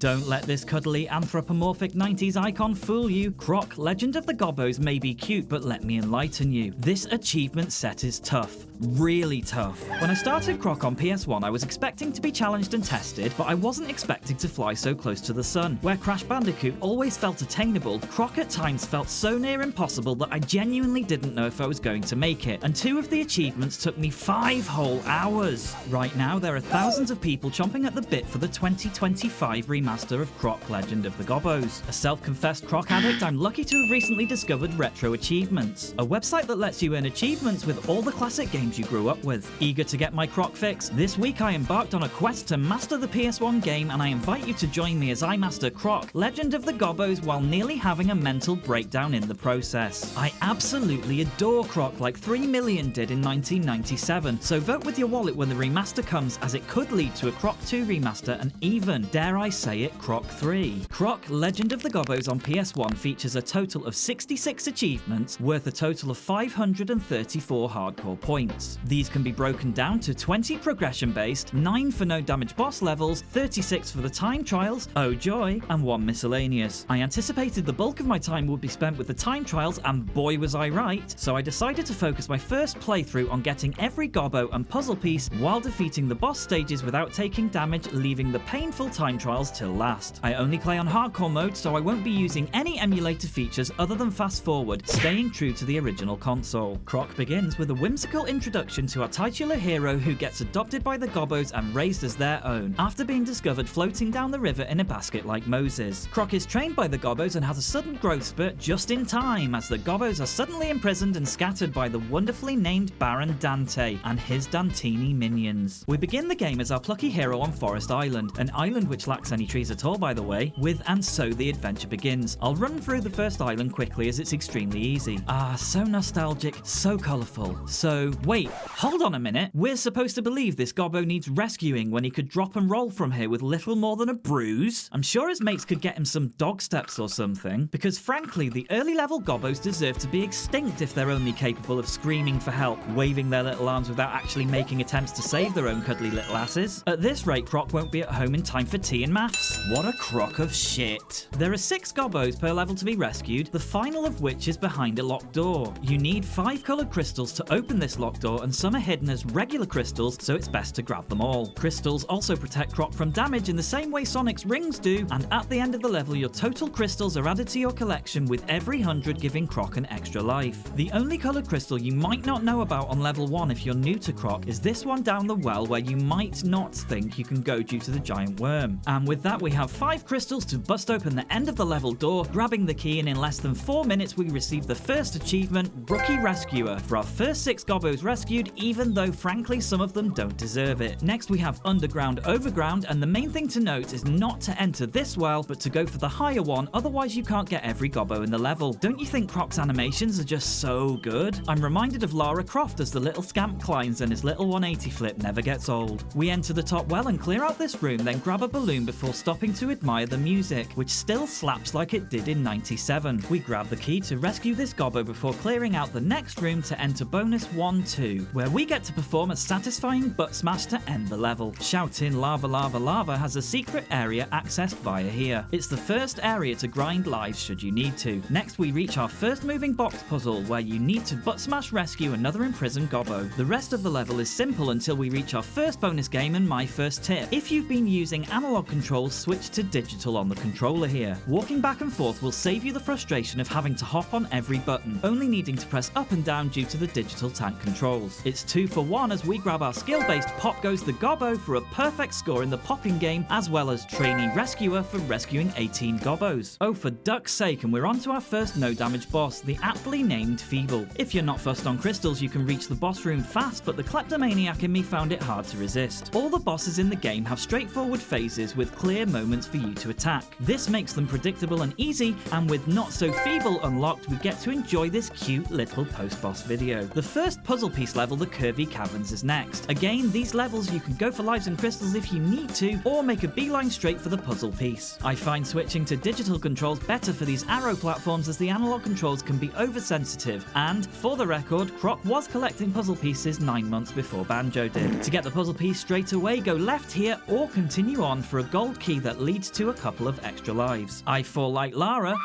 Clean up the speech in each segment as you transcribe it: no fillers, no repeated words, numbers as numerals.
Don't let this cuddly anthropomorphic 90s icon fool you. Croc, Legend of the Gobbos may be cute, but let me enlighten you. This achievement set is tough. Really tough. When I started Croc on PS1, I was expecting to be challenged and tested, but I wasn't expecting to fly so close to the sun. Where Crash Bandicoot always felt attainable, Croc at times felt so near impossible that I genuinely didn't know if I was going to make it, and 2 of the achievements took me 5 whole hours. Right now, there are thousands of people chomping at the bit for the 2025 remaster of Croc, Legend of the Gobbos. A self-confessed Croc addict, I'm lucky to have recently discovered RetroAchievements, a website that lets you earn achievements with all the classic games you grew up with. Eager to get my Croc fix? This week I embarked on a quest to master the PS1 game, and I invite you to join me as I master Croc, Legend of the Gobbos, while nearly having a mental breakdown in the process. I absolutely adore Croc like 3 million did in 1997, so vote with your wallet when the remaster comes, as it could lead to a Croc 2 remaster and even, dare I say it, Croc 3. Croc, Legend of the Gobbos on PS1 features a total of 66 achievements worth a total of 534 hardcore points. These can be broken down to 20 progression-based, 9 for no damage boss levels, 36 for the time trials, oh joy, and 1 miscellaneous. I anticipated the bulk of my time would be spent with the time trials, and boy was I right, so I decided to focus my first playthrough on getting every Gobbo and puzzle piece while defeating the boss stages without taking damage, leaving the painful time trials till last. I only play on hardcore mode, so I won't be using any emulator features other than fast forward, staying true to the original console. Croc begins with a whimsical introduction to our titular hero who gets adopted by the Gobbos and raised as their own, after being discovered floating down the river in a basket like Moses. Croc is trained by the Gobbos and has a sudden growth spurt just in time, as the Gobbos are suddenly imprisoned and scattered by the wonderfully named Baron Dante and his Dantini minions. We begin the game as our plucky hero on Forest Island, an island which lacks any trees at all, by the way, with "and so the adventure begins." I'll run through the first island quickly as it's extremely easy. Ah, so nostalgic, so colourful. So, wait, hold on a minute. We're supposed to believe this Gobbo needs rescuing when he could drop and roll from here with little more than a bruise? I'm sure his mates could get him some dog steps or something, because frankly, the early level Gobbos deserve to be extinct if they're only capable of screaming for help, waving their little arms without actually making attempts to save their own cuddly little asses. At this rate, Croc won't be at home in time for tea and maths. What a crock of shit. There are 6 Gobbos per level to be rescued, the final of which is behind a locked door. You need 5 coloured crystals to open this locked door, and some are hidden as regular crystals, so it's best to grab them all. Crystals also protect Croc from damage in the same way Sonic's rings do, and at the end of the level your total crystals are added to your collection, with every 100 giving Croc an extra life. The only coloured crystal you might not know about on level 1 if you're new to Croc is this one down the well, where you might not think you can go due to the giant worm. And with that we have 5 crystals to bust open the end of the level door, grabbing the key, and in less than 4 minutes we receive the first achievement, Rookie Rescuer, for our first 6 Gobbos rescued, even though frankly some of them don't deserve it. Next we have Underground Overground, and the main thing to note is not to enter this well, but to go for the higher one, otherwise you can't get every Gobbo in the level. Don't you think Croc's animations are just so good? I'm reminded of Lara Croft as the little scamp climbs, and his little 180 flip never gets old. We enter the top well and clear out this room, then grab a balloon before stopping to admire the music, which still slaps like it did in '97. We grab the key to rescue this Gobbo before clearing out the next room to enter bonus 1-2, where we get to perform a satisfying butt smash to end the level. Shouting Lava Lava Lava has a secret area accessed via here. It's the first area to grind lives should you need to. Next we reach our first moving box puzzle, where you need to butt smash rescue another imprisoned Gobbo. The rest of the level is simple until we reach our first bonus game and my first tip. If you've been using analog controls, switch to digital on the controller here. Walking back and forth will save you the frustration of having to hop on every button, only needing to press up and down due to the digital tank controls. It's 2 for 1 as we grab our skill-based Pop Goes the Gobbo for a perfect score in the popping game, as well as Trainee Rescuer for rescuing 18 Gobbos. Oh, for duck's sake, and we're on to our first no-damage boss, the aptly named Feeble. If you're not fussed on crystals, you can reach the boss room fast, but the kleptomaniac in me found it hard to resist. All the bosses in the game have straightforward phases with clear moments for you to attack. This makes them predictable and easy, and with Not So Feeble unlocked, we get to enjoy this cute little post-boss video. The first puzzle piece level, the Curvy Caverns, is next. Again, these levels you can go for lives and crystals if you need to, or make a beeline straight for the puzzle piece. I find switching to digital controls better for these arrow platforms, as the analog controls can be oversensitive, and, for the record, Croc was collecting puzzle pieces 9 months before Banjo did. To get the puzzle piece straight away, go left here or continue on for a gold key key that leads to a couple of extra lives. I fall like Lara.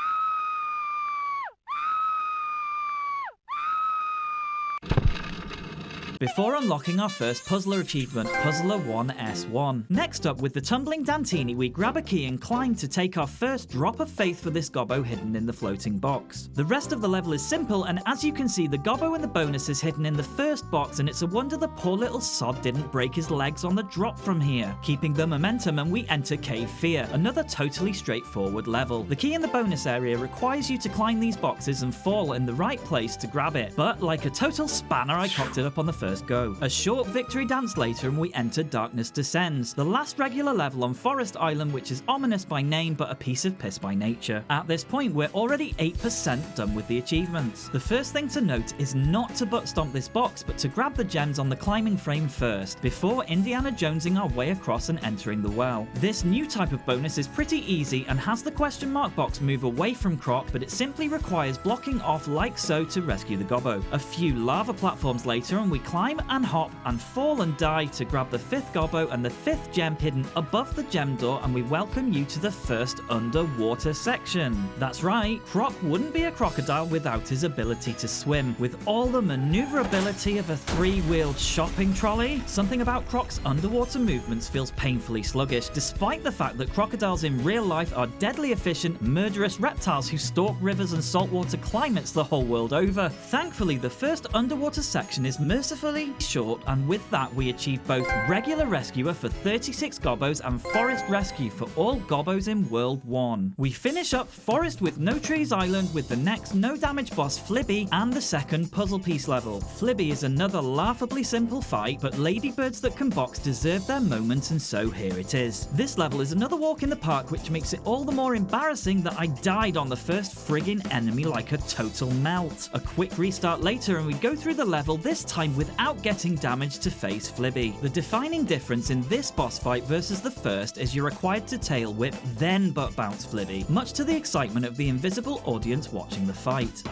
Before unlocking our first puzzler achievement, Puzzler 1S1. Next up, with the tumbling Dantini, we grab a key and climb to take our first drop of faith for this Gobbo hidden in the floating box. The rest of the level is simple, and as you can see, the Gobbo in the bonus is hidden in the first box, and it's a wonder the poor little sod didn't break his legs on the drop from here. Keeping the momentum, and we enter Cave Fear, another totally straightforward level. The key in the bonus area requires you to climb these boxes and fall in the right place to grab it, but like a total spanner, I cocked it up on the first go. A short victory dance later and we enter Darkness Descends, the last regular level on Forest Island, which is ominous by name but a piece of piss by nature. At this point, we're already 8% done with the achievements. The first thing to note is not to butt stomp this box, but to grab the gems on the climbing frame first, before Indiana Jonesing our way across and entering the well. This new type of bonus is pretty easy and has the question mark box move away from Croc, but it simply requires blocking off like so to rescue the Gobbo. A few lava platforms later and we climb and hop and fall and die to grab the 5th Gobbo and the 5th gem hidden above the gem door, and we welcome you to the first underwater section. That's right, Croc wouldn't be a crocodile without his ability to swim. With all the maneuverability of a 3-wheeled shopping trolley, something about Croc's underwater movements feels painfully sluggish, despite the fact that crocodiles in real life are deadly efficient, murderous reptiles who stalk rivers and saltwater climates the whole world over. Thankfully, the first underwater section is mercifully short, and with that we achieve both regular rescuer for 36 Gobbos and forest rescue for all Gobbos in World 1. We finish up Forest with No Trees Island with the next no damage boss Flibby and the second puzzle piece level. Flibby is another laughably simple fight, but ladybirds that can box deserve their moment, and so here it is. This level is another walk in the park, which makes it all the more embarrassing that I died on the first friggin' enemy like a total melt. A quick restart later and we go through the level, this time without getting damage to face Flibby. The defining difference in this boss fight versus the first is you're required to tail whip then butt bounce Flibby, much to the excitement of the invisible audience watching the fight.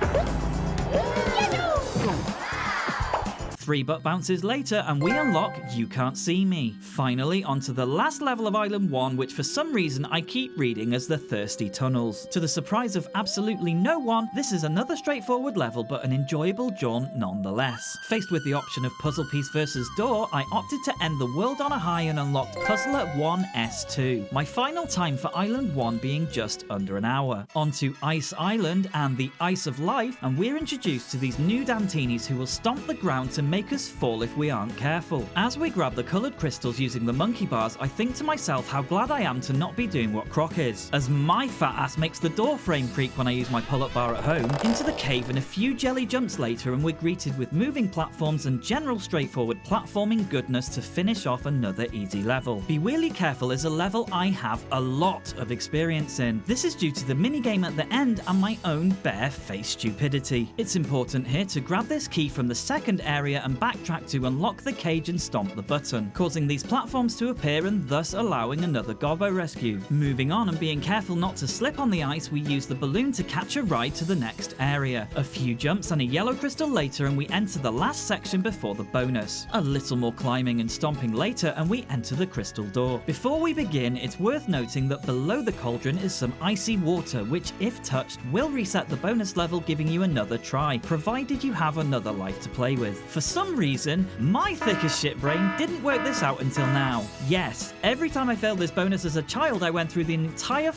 3 butt bounces later and we unlock You Can't See Me. Finally, onto the last level of Island 1, which for some reason I keep reading as the Thirsty Tunnels. To the surprise of absolutely no one, this is another straightforward level but an enjoyable jaunt nonetheless. Faced with the option of puzzle piece versus door, I opted to end the world on a high and unlocked Puzzler 1S2. My final time for Island 1 being just under an hour. Onto Ice Island and the Ice of Life, and we're introduced to these new Dantinis who will stomp the ground to make us fall if we aren't careful. As we grab the coloured crystals using the monkey bars, I think to myself how glad I am to not be doing what Croc is, as my fat ass makes the door frame creak when I use my pull-up bar at home. Into the cave and a few jelly jumps later and we're greeted with moving platforms and general straightforward platforming goodness to finish off another easy level. Be really careful is a level I have a lot of experience in. This is due to the minigame at the end and my own bare-faced stupidity. It's important here to grab this key from the second area and backtrack to unlock the cage and stomp the button, causing these platforms to appear and thus allowing another Gobbo rescue. Moving on and being careful not to slip on the ice, we use the balloon to catch a ride to the next area. A few jumps and a yellow crystal later and we enter the last section before the bonus. A little more climbing and stomping later and we enter the crystal door. Before we begin, it's worth noting that below the cauldron is some icy water, which if touched will reset the bonus level, giving you another try, provided you have another life to play with. For some reason, my thick as shit brain didn't work this out until now. Yes, every time I failed this bonus as a child, I went through the entire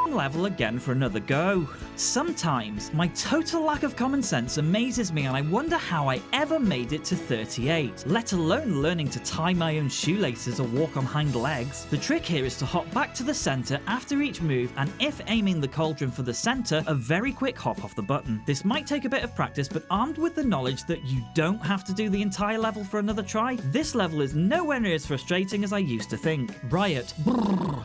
level again for another go. Sometimes, my total lack of common sense amazes me and I wonder how I ever made it to 38, let alone learning to tie my own shoelaces or walk on hind legs. The trick here is to hop back to the center after each move, and if aiming the cauldron for the center, a very quick hop off the button. This might take a bit of practice, but armed with the knowledge that you don't have to do the entire level for another try, this level is nowhere near as frustrating as I used to think. Riot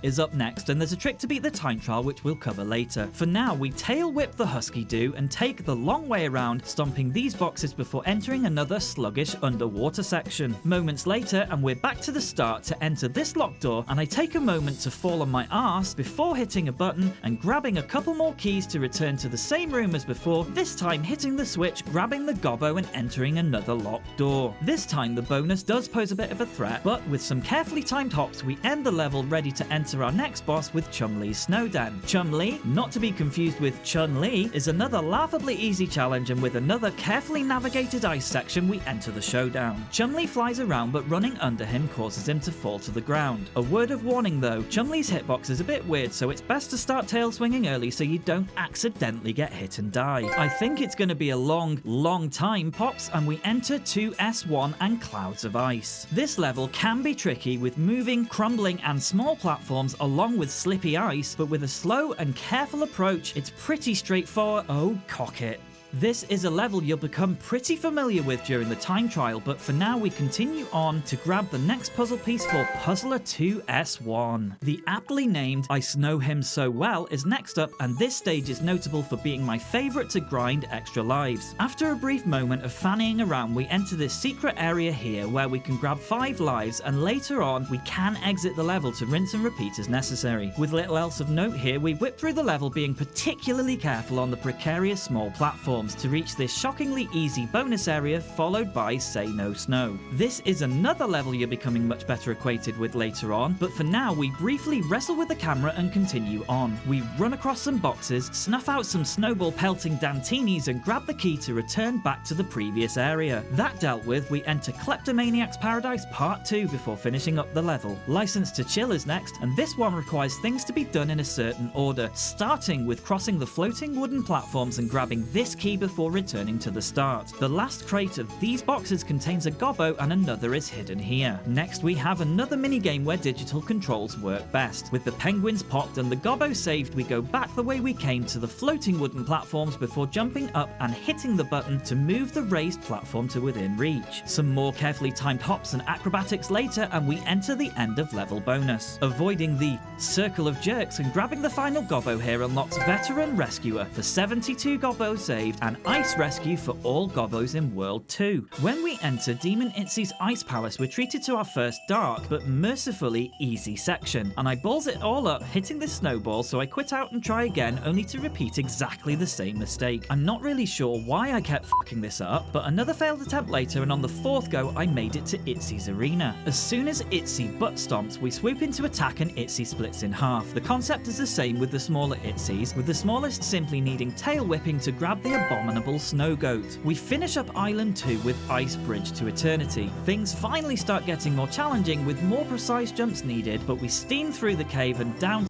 is up next, and there's a trick to beat the time trial which we'll cover later. For now, we tail whip the Husky Do and take the long way around, stomping these boxes before entering another sluggish underwater section. Moments later, and we're back to the start to enter this locked door, and I take a moment to fall on my arse before hitting a button and grabbing a couple more keys to return to the same room as before, this time hitting the switch, grabbing the Gobbo and entering another locked door. This time the bonus does pose a bit of a threat, but with some carefully timed hops we end the level ready to enter our next boss with Chun-Li's Snow Den. Chun-Li, not to be confused with Chun-Li, is another laughably easy challenge, and with another carefully navigated ice section we enter the showdown. Chun-Li flies around, but running under him causes him to fall to the ground. A word of warning though, Chun-Li's hitbox is a bit weird, so it's best to start tail swinging early so you don't accidentally get hit and die. I think it's going to be a long time, Pops, and we enter 2S1 and Clouds of Ice. This level can be tricky with moving, crumbling and small platforms along with slippy ice, but with a slow and careful approach, it's pretty straightforward. Oh, cock it. This is a level you'll become pretty familiar with during the time trial, but for now we continue on to grab the next puzzle piece for Puzzler 2S1. The aptly named I Snow Him So Well is next up, and this stage is notable for being my favourite to grind extra lives. After a brief moment of fannying around, we enter this secret area here where we can grab 5 lives, and later on we can exit the level to rinse and repeat as necessary. With little else of note here, we whip through the level being particularly careful on the precarious small platforms to reach this shockingly easy bonus area, followed by Say No Snow. This is another level you're becoming much better acquainted with later on, but for now we briefly wrestle with the camera and continue on. We run across some boxes, snuff out some snowball pelting Dantinis and grab the key to return back to the previous area. That dealt with, we enter Kleptomaniac's Paradise Part 2 before finishing up the level. License to Chill is next, and this one requires things to be done in a certain order, starting with crossing the floating wooden platforms and grabbing this key before returning to the start. The last crate of these boxes contains a Gobbo and another is hidden here. Next we have another minigame where digital controls work best. With the penguins popped and the Gobbo saved, we go back the way we came to the floating wooden platforms before jumping up and hitting the button to move the raised platform to within reach. Some more carefully timed hops and acrobatics later and we enter the end of level bonus. Avoiding the circle of jerks and grabbing the final Gobbo here unlocks Veteran Rescuer for 72 Gobbos saved and Ice Rescue for all Gobbos in World 2. When we enter Demon Itzy's Ice Palace, we're treated to our first dark, but mercifully easy section, and I balls it all up hitting this snowball, so I quit out and try again, only to repeat exactly the same mistake. I'm not really sure why I kept fucking this up, but another failed attempt later, and on the 4th go, I made it to Itzy's arena. As soon as Itzy butt stomps, we swoop into attack and Itzy splits in half. The concept is the same with the smaller Itzys, with the smallest simply needing tail whipping to grab the Abominable Snow Goat. We finish up Island 2 with Ice Bridge to Eternity. Things finally start getting more challenging with more precise jumps needed, but we steam through the cave and down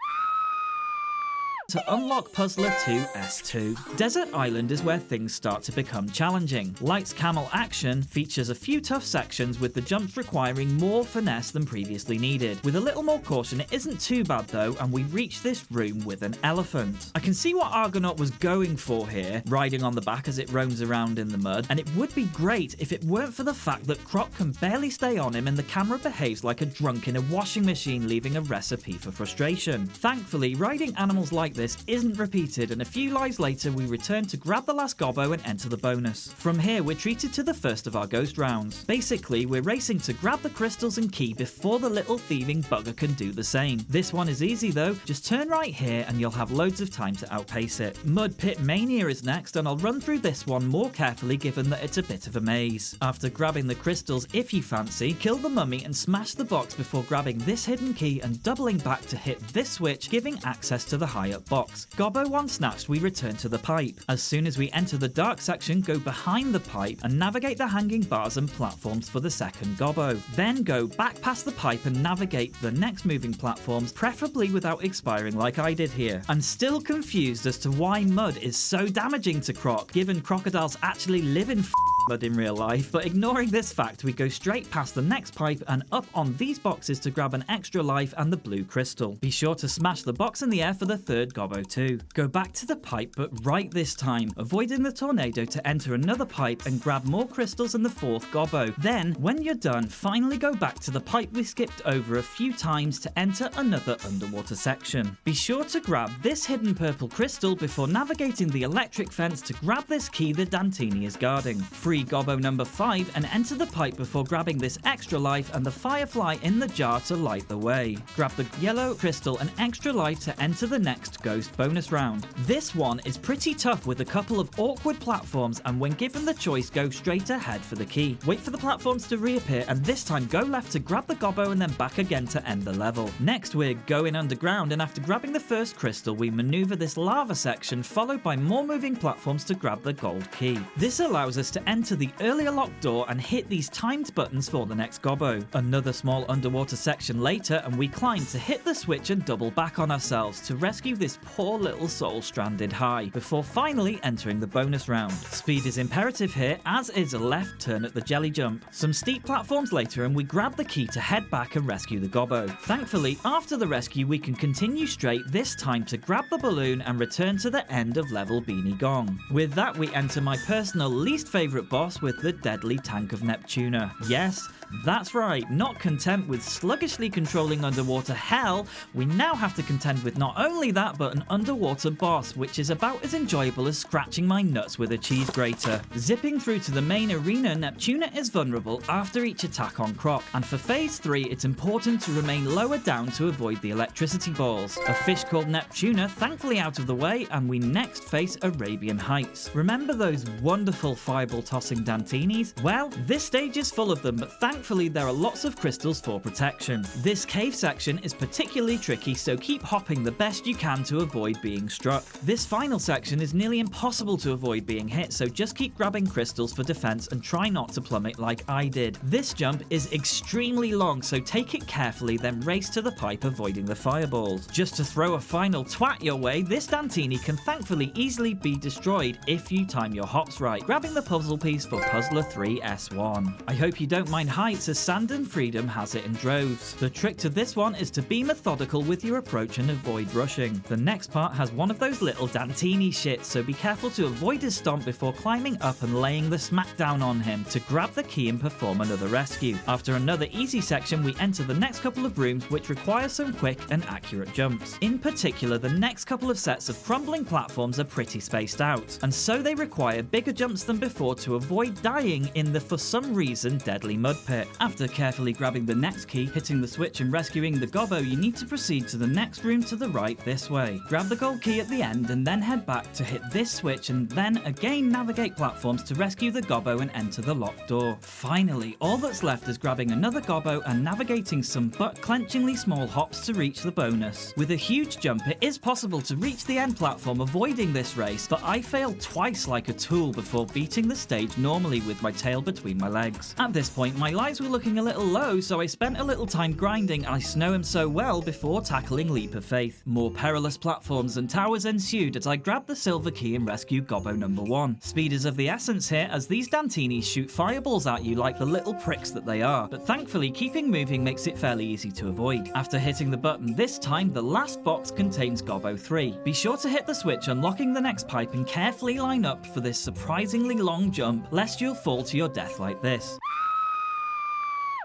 to unlock Puzzler 2S2. Desert Island is where things start to become challenging. Light's Camel Action features a few tough sections with the jumps requiring more finesse than previously needed. With a little more caution, it isn't too bad though, and we reach this room with an elephant. I can see what Argonaut was going for here, riding on the back as it roams around in the mud, and it would be great if it weren't for the fact that Croc can barely stay on him and the camera behaves like a drunk in a washing machine, leaving a recipe for frustration. Thankfully, riding animals like this isn't repeated, and a few lives later we return to grab the last Gobbo and enter the bonus. From here we're treated to the first of our ghost rounds. Basically we're racing to grab the crystals and key before the little thieving bugger can do the same. This one is easy though, just turn right here and you'll have loads of time to outpace it. Mud Pit Mania is next, and I'll run through this one more carefully given that it's a bit of a maze. After grabbing the crystals if you fancy, kill the mummy and smash the box before grabbing this hidden key and doubling back to hit this switch, giving access to the high up box. Gobbo one snatched, we return to the pipe. As soon as we enter the dark section, go behind the pipe and navigate the hanging bars and platforms for the second Gobbo. Then go back past the pipe and navigate the next moving platforms, preferably without expiring like I did here. I'm still confused as to why mud is so damaging to Croc, given crocodiles actually live in mud in real life, but ignoring this fact, we go straight past the next pipe and up on these boxes to grab an extra life and the blue crystal. Be sure to smash the box in the air for the third Gobbo too. Go back to the pipe, but right this time, avoiding the tornado to enter another pipe and grab more crystals in the fourth Gobbo. Then, when you're done, finally go back to the pipe we skipped over a few times to enter another underwater section. Be sure to grab this hidden purple crystal before navigating the electric fence to grab this key the Dantini is guarding. Free free Gobbo number 5 and enter the pipe before grabbing this extra life and the firefly in the jar to light the way. Grab the yellow crystal and extra life to enter the next ghost bonus round. This one is pretty tough with a couple of awkward platforms, and when given the choice, go straight ahead for the key. Wait for the platforms to reappear and this time go left to grab the Gobbo and then back again to end the level. Next we're going underground, and after grabbing the first crystal we maneuver this lava section followed by more moving platforms to grab the gold key. This allows us to enter the earlier locked door and hit these timed buttons for the next Gobbo. Another small underwater section later and we climb to hit the switch and double back on ourselves to rescue this poor little soul stranded high, before finally entering the bonus round. Speed is imperative here, as is a left turn at the jelly jump. Some steep platforms later and we grab the key to head back and rescue the Gobbo. Thankfully, after the rescue we can continue straight, this time to grab the balloon and return to the end of level Beanie Gong. With that we enter my personal least favourite boss with the deadly tank of Neptuna. Yes, that's right, not content with sluggishly controlling underwater hell, we now have to contend with not only that but an underwater boss, which is about as enjoyable as scratching my nuts with a cheese grater. Zipping through to the main arena, Neptuna is vulnerable after each attack on Croc, and for phase 3 it's important to remain lower down to avoid the electricity balls. A fish called Neptuna thankfully out of the way, and we next face Arabian Heights. Remember those wonderful fireball tossing Dantinis? Well, this stage is full of them, but thankfully there are lots of crystals for protection. This cave section is particularly tricky, so keep hopping the best you can to avoid being struck. This final section is nearly impossible to avoid being hit, so just keep grabbing crystals for defense and try not to plummet like I did. This jump is extremely long, so take it carefully, then race to the pipe avoiding the fireballs. Just to throw a final twat your way, this Dantini can thankfully easily be destroyed if you time your hops right, grabbing the puzzle piece for Puzzler 3S1. I hope you don't mind heights, as Sand and Freedom has it in droves. The trick to this one is to be methodical with your approach and avoid rushing. The next part has one of those little Dantini shits, so be careful to avoid his stomp before climbing up and laying the smackdown on him to grab the key and perform another rescue. After another easy section we enter the next couple of rooms which require some quick and accurate jumps. In particular, the next couple of sets of crumbling platforms are pretty spaced out, and so they require bigger jumps than before to avoid dying in the for some reason deadly mud pit. After carefully grabbing the next key, hitting the switch and rescuing the Gobbo, you need to proceed to the next room to the right this way. Grab the gold key at the end and then head back to hit this switch, and then again navigate platforms to rescue the Gobbo and enter the locked door. Finally, all that's left is grabbing another Gobbo and navigating some butt-clenchingly small hops to reach the bonus. With a huge jump, it is possible to reach the end platform avoiding this race, but I failed twice like a tool before beating the stage normally with my tail between my legs. At this point, my lives were looking a little low, so I spent a little time grinding I know him so well before tackling Leap of Faith. More perilous platforms and towers ensued as I grabbed the silver key and rescued Gobbo number 1. Speed is of the essence here, as these Dantinis shoot fireballs at you like the little pricks that they are, but thankfully keeping moving makes it fairly easy to avoid. After hitting the button this time, the last box contains Gobbo 3. Be sure to hit the switch unlocking the next pipe and carefully line up for this surprisingly long jump, lest you'll fall to your death like this.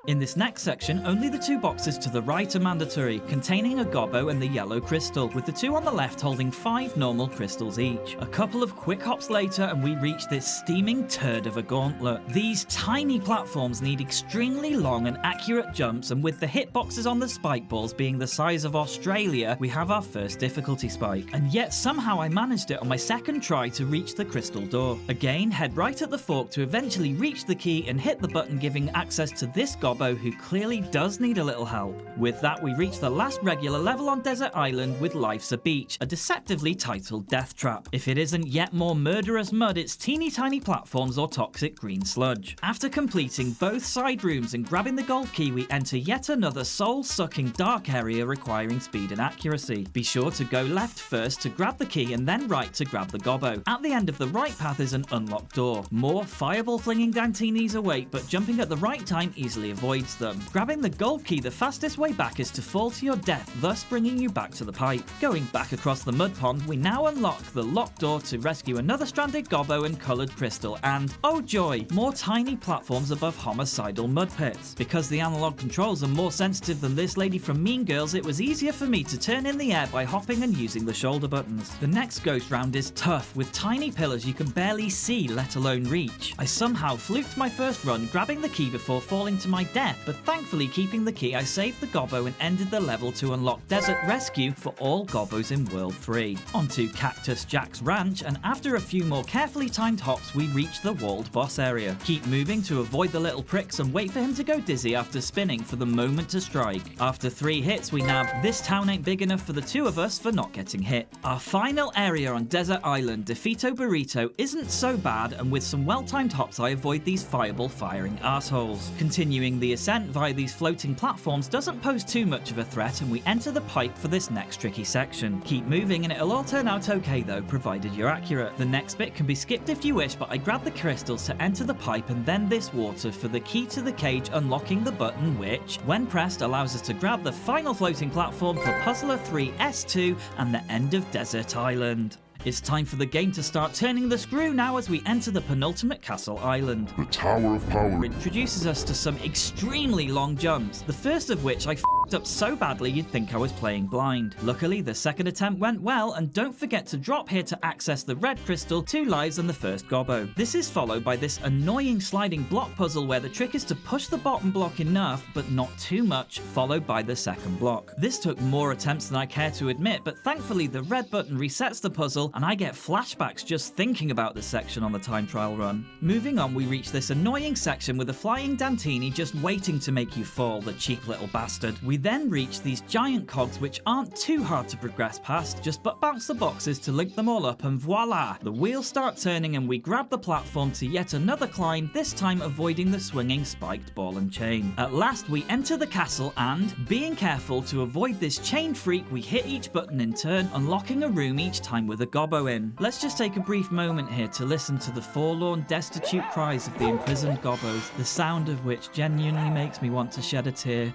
In this next section, only the 2 boxes to the right are mandatory, containing a Gobbo and the yellow crystal, with the 2 on the left holding 5 normal crystals each. A couple of quick hops later and we reach this steaming turd of a gauntlet. These tiny platforms need extremely long and accurate jumps, and with the hitboxes on the spike balls being the size of Australia, we have our first difficulty spike. And yet somehow I managed it on my second try to reach the crystal door. Again, head right at the fork to eventually reach the key and hit the button giving access to this Gobbo who clearly does need a little help. With that, we reach the last regular level on Desert Island with Life's a Beach, a deceptively titled death trap. If it isn't yet more murderous mud, it's teeny tiny platforms or toxic green sludge. After completing both side rooms and grabbing the gold key, we enter yet another soul-sucking dark area requiring speed and accuracy. Be sure to go left first to grab the key and then right to grab the Gobbo. At the end of the right path is an unlocked door. More fireball flinging Dantinis await, but jumping at the right time easily avoids them. Grabbing the gold key, the fastest way back is to fall to your death, thus bringing you back to the pipe. Going back across the mud pond, we now unlock the locked door to rescue another stranded gobbo and coloured crystal and, oh joy, more tiny platforms above homicidal mud pits. Because the analog controls are more sensitive than this lady from Mean Girls, it was easier for me to turn in the air by hopping and using the shoulder buttons. The next ghost round is tough, with tiny pillars you can barely see, let alone reach. I somehow fluked my first run, grabbing the key before falling to my death, but thankfully keeping the key I saved the gobbo and ended the level to unlock Desert Rescue for all gobbos in World 3. Onto Cactus Jack's ranch, and after a few more carefully timed hops we reach the walled boss area. Keep moving to avoid the little pricks and wait for him to go dizzy after spinning for the moment to strike. After 3 hits we nab This Town Ain't Big Enough for the 2 of us for not getting hit. Our final area on Desert Island, Defeato Burrito, isn't so bad, and with some well-timed hops I avoid these fireball firing assholes. Continuing the ascent via these floating platforms doesn't pose too much of a threat, and we enter the pipe for this next tricky section. Keep moving and it'll all turn out okay though, provided you're accurate. The next bit can be skipped if you wish, but I grab the crystals to enter the pipe and then this water for the key to the cage, unlocking the button which, when pressed, allows us to grab the final floating platform for Puzzler 3 S2 and the end of Desert Island. It's time for the game to start turning the screw now as we enter the penultimate castle island. The Tower of Power Introduces us to some extremely long jumps, the first of which I f***ed up so badly you'd think I was playing blind. Luckily, the second attempt went well, and don't forget to drop here to access the red crystal, 2 lives and the first gobbo. This is followed by this annoying sliding block puzzle where the trick is to push the bottom block enough, but not too much, followed by the second block. This took more attempts than I care to admit, but thankfully the red button resets the puzzle, and I get flashbacks just thinking about this section on the time trial run. Moving on, we reach this annoying section with a flying Dantini just waiting to make you fall, the cheap little bastard. We then reach these giant cogs which aren't too hard to progress past, just butt bounce the boxes to link them all up and voila! The wheels start turning and we grab the platform to yet another climb, this time avoiding the swinging spiked ball and chain. At last we enter the castle and, being careful to avoid this chain freak, we hit each button in turn, unlocking a room each time with a gobbo in. Let's just take a brief moment here to listen to the forlorn, destitute cries of the imprisoned gobbos, the sound of which genuinely makes me want to shed a tear.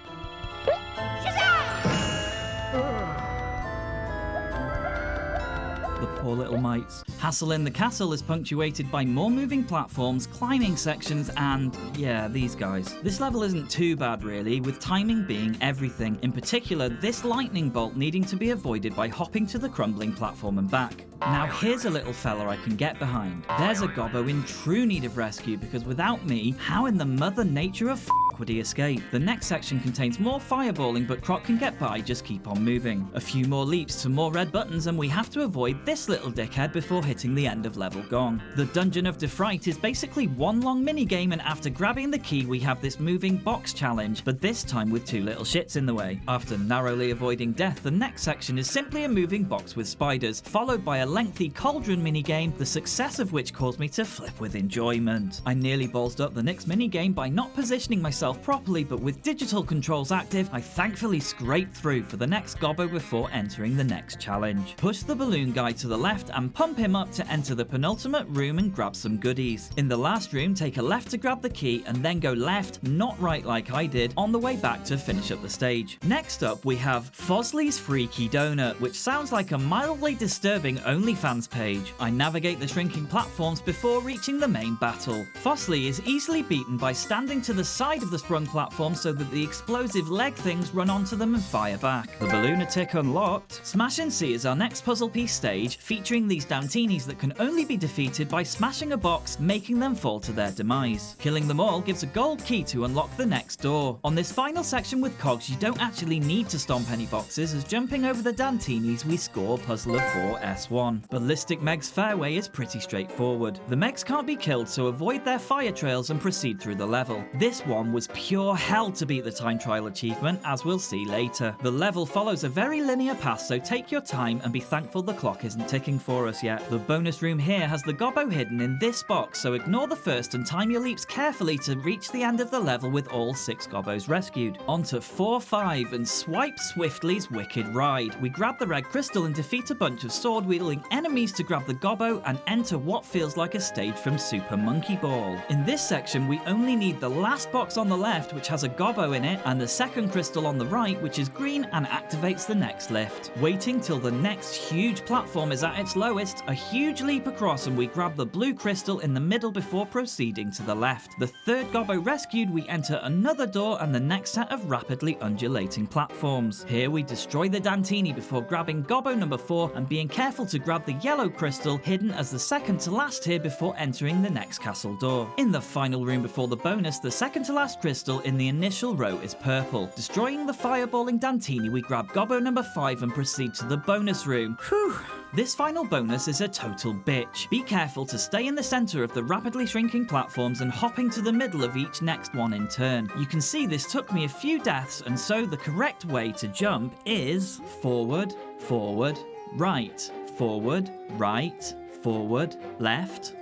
The poor little mites. Hassle in the castle is punctuated by more moving platforms, climbing sections, and yeah, these guys. This level isn't too bad really, with timing being everything. In particular, this lightning bolt needing to be avoided by hopping to the crumbling platform and back. Now here's a little fella I can get behind. There's a gobbo in true need of rescue, because without me, how in the mother nature of would he escape? The next section contains more fireballing, but Croc can get by, just keep on moving. A few more leaps to more red buttons, and we have to avoid this little dickhead before hitting the end of level gong. The Dungeon of Defright is basically one long minigame, and after grabbing the key we have this moving box challenge, but this time with 2 little shits in the way. After narrowly avoiding death, the next section is simply a moving box with spiders, followed by a lengthy cauldron minigame, the success of which caused me to flip with enjoyment. I nearly ballsed up the next minigame by not positioning myself properly, but with digital controls active, I thankfully scraped through for the next gobbo before entering the next challenge. Push the balloon guy to the left and pump him up to enter the penultimate room and grab some goodies. In the last room, take a left to grab the key and then go left, not right like I did, on the way back to finish up the stage. Next up, we have Fosley's Freaky Donut, which sounds like a mildly disturbing OnlyFans page. I navigate the shrinking platforms before reaching the main battle. Fosley is easily beaten by standing to the side of the sprung platform so that the explosive leg things run onto them and fire back. The Balloonatic unlocked. Smash and See is our next puzzle piece stage, featuring these Dantinis that can only be defeated by smashing a box, making them fall to their demise. Killing them all gives a gold key to unlock the next door. On this final section with cogs, you don't actually need to stomp any boxes, as jumping over the Dantinis we score Puzzler 4 S1. Ballistic Meg's fairway is pretty straightforward. The Megs can't be killed, so avoid their fire trails and proceed through the level. This one was pure hell to beat the time trial achievement, as we'll see later. The level follows a very linear path, so take your time and be thankful the clock isn't ticking for us yet. The bonus room here has the gobbo hidden in this box, so ignore the first and time your leaps carefully to reach the end of the level with all 6 gobbos rescued. On to 4-5 and swipe Swiftly's Wicked Ride. We grab the red crystal and defeat a bunch of sword-wielding enemies to grab the gobbo and enter what feels like a stage from Super Monkey Ball. In this section, we only need the last box on the the left, which has a gobbo in it, and the second crystal on the right, which is green and activates the next lift. Waiting till the next huge platform is at its lowest, a huge leap across, and we grab the blue crystal in the middle before proceeding to the left. The third gobbo rescued, we enter another door and the next set of rapidly undulating platforms. Here we destroy the Dantini before grabbing gobbo number 4 and being careful to grab the yellow crystal hidden as the second to last here before entering the next castle door. In the final room before the bonus, the second to last crystal in the initial row is purple. Destroying the fireballing Dantini, we grab gobbo number 5 and proceed to the bonus room. Whew! This final bonus is a total bitch. Be careful to stay in the center of the rapidly shrinking platforms and hopping to the middle of each next one in turn. You can see this took me a few deaths, and so the correct way to jump is forward, forward, right, forward, right, forward, left,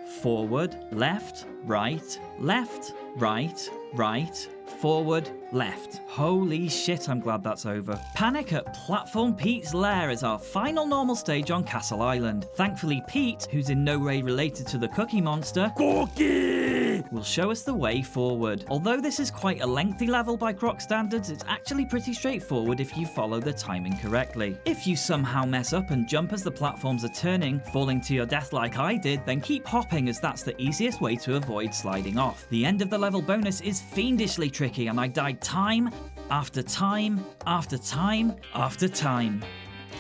right, left, right, right, forward, left. Holy shit, I'm glad that's over. Panic at Platform Pete's Lair is our final normal stage on Castle Island. Thankfully, Pete, who's in no way related to the Cookie Monster, Cookie, will show us the way forward. Although this is quite a lengthy level by Croc standards, it's actually pretty straightforward if you follow the timing correctly. If you somehow mess up and jump as the platforms are turning, falling to your death like I did, then keep hopping, as that's the easiest way to avoid sliding off. The end of the level bonus is fiendishly tricky, and I died time after time after time after time.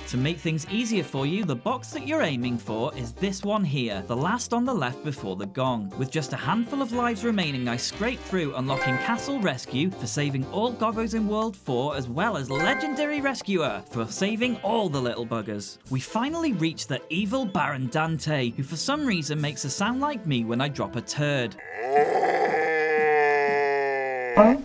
To make things easier for you, the box that you're aiming for is this one here, the last on the left before the gong. With just a handful of lives remaining, I scrape through, unlocking Castle Rescue for saving all gobbos in World 4, as well as Legendary Rescuer for saving all the little buggers. We finally reach the evil Baron Dante, who for some reason makes a sound like me when I drop a turd.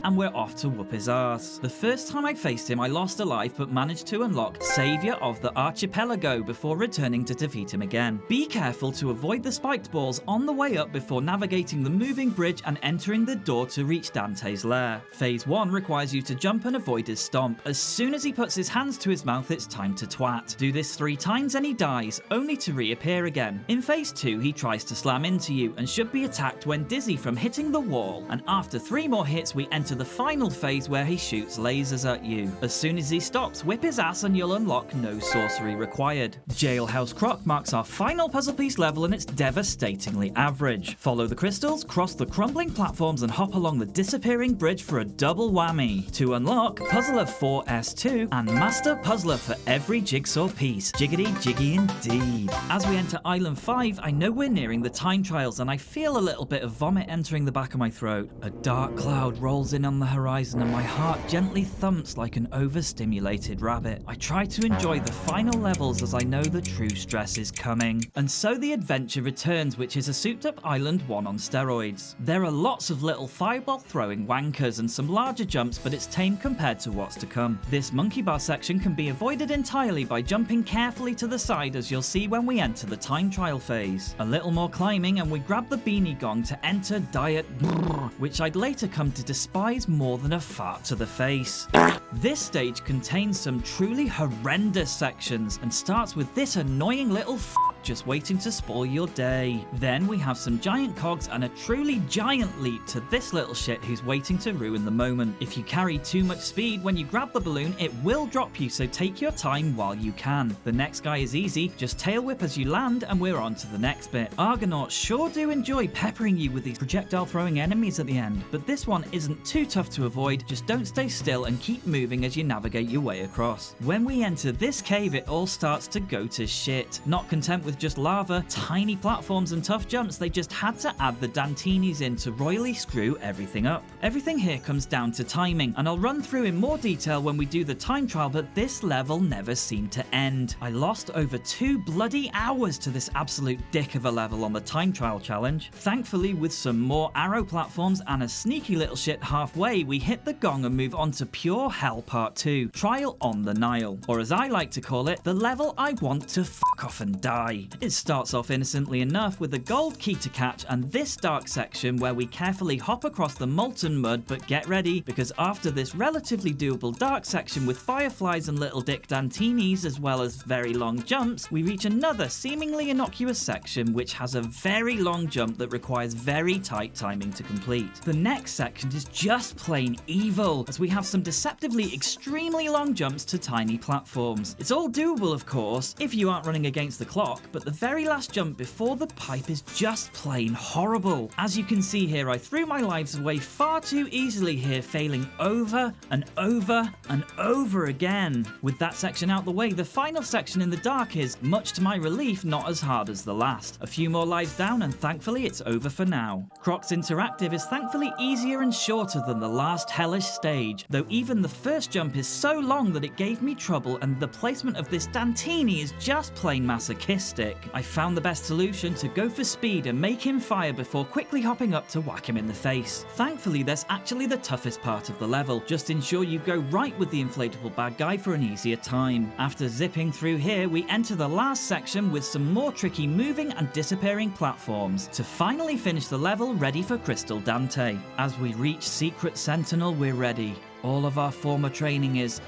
And we're off to whoop his arse. The first time I faced him, I lost a life but managed to unlock Savior of the Archipelago before returning to defeat him again. Be careful to avoid the spiked balls on the way up before navigating the moving bridge and entering the door to reach Dante's lair. Phase 1 requires you to jump and avoid his stomp. As soon as he puts his hands to his mouth, it's time to twat. Do this 3 times and he dies, only to reappear again. In Phase 2, he tries to slam into you and should be attacked when dizzy from hitting the wall, and after 3 more hits, we enter the final phase where he shoots lasers at you. As soon as he stops, whip his ass and you'll unlock No Sorcery Required. Jailhouse Croc marks our final puzzle piece level, and it's devastatingly average. Follow the crystals, cross the crumbling platforms, and hop along the disappearing bridge for a double whammy. To unlock Puzzler 4S2 and Master Puzzler for every jigsaw piece. Jiggity jiggy indeed. As we enter Island 5, I know we're nearing the time trials, and I feel a little bit of vomit entering the back of my throat. A dark cloud rolls in on the horizon and my heart gently thumps like an overstimulated rabbit. I try to enjoy the final levels as I know the true stress is coming. And so the adventure returns, which is a souped up Island 1 on steroids. There are lots of little fireball throwing wankers and some larger jumps, but it's tame compared to what's to come. This monkey bar section can be avoided entirely by jumping carefully to the side, as you'll see when we enter the time trial phase. A little more climbing and we grab the beanie gong to enter Diet Brrr, which I'd later come to despise more than a fart to the face. This stage contains some truly horrendous sections and starts with this annoying little just waiting to spoil your day. Then we have some giant cogs and a truly giant leap to this little shit who's waiting to ruin the moment. If you carry too much speed when you grab the balloon, it will drop you, so take your time while you can. The next guy is easy, just tail whip as you land and we're on to the next bit. Argonauts sure do enjoy peppering you with these projectile throwing enemies at the end, but this one isn't too tough to avoid, just don't stay still and keep moving as you navigate your way across. When we enter this cave, it all starts to go to shit. Not content with just lava, tiny platforms and tough jumps, they just had to add the Dantinis in to royally screw everything up. Everything here comes down to timing, and I'll run through in more detail when we do the time trial, but this level never seemed to end. I lost over 2 bloody hours to this absolute dick of a level on the time trial challenge. Thankfully, with some more arrow platforms and a sneaky little shit halfway, we hit the gong and move on to Pure Hell Part 2, Trial on the Nile, or as I like to call it, the level I want to fuck off and die. way. It starts off innocently enough with a gold key to catch and this dark section where we carefully hop across the molten mud, but get ready, because after this relatively doable dark section with fireflies and little dick dantinis as well as very long jumps, we reach another seemingly innocuous section which has a very long jump that requires very tight timing to complete. The next section is just plain evil, as we have some deceptively extremely long jumps to tiny platforms. It's all doable, of course, if you aren't running against the clock, but the very last jump before the pipe is just plain horrible. As you can see here, I threw my lives away far too easily here, failing over and over and over again. With that section out the way, the final section in the dark is, much to my relief, not as hard as the last. A few more lives down and thankfully it's over for now. Croc's Interactive is thankfully easier and shorter than the last hellish stage, though even the first jump is so long that it gave me trouble and the placement of this Dantini is just plain masochistic. I found the best solution to go for speed and make him fire before quickly hopping up to whack him in the face. Thankfully, that's actually the toughest part of the level. Just ensure you go right with the inflatable bad guy for an easier time. After zipping through here, we enter the last section with some more tricky moving and disappearing platforms to finally finish the level ready for Crystal Dante. As we reach Secret Sentinel, we're ready. All of our former training is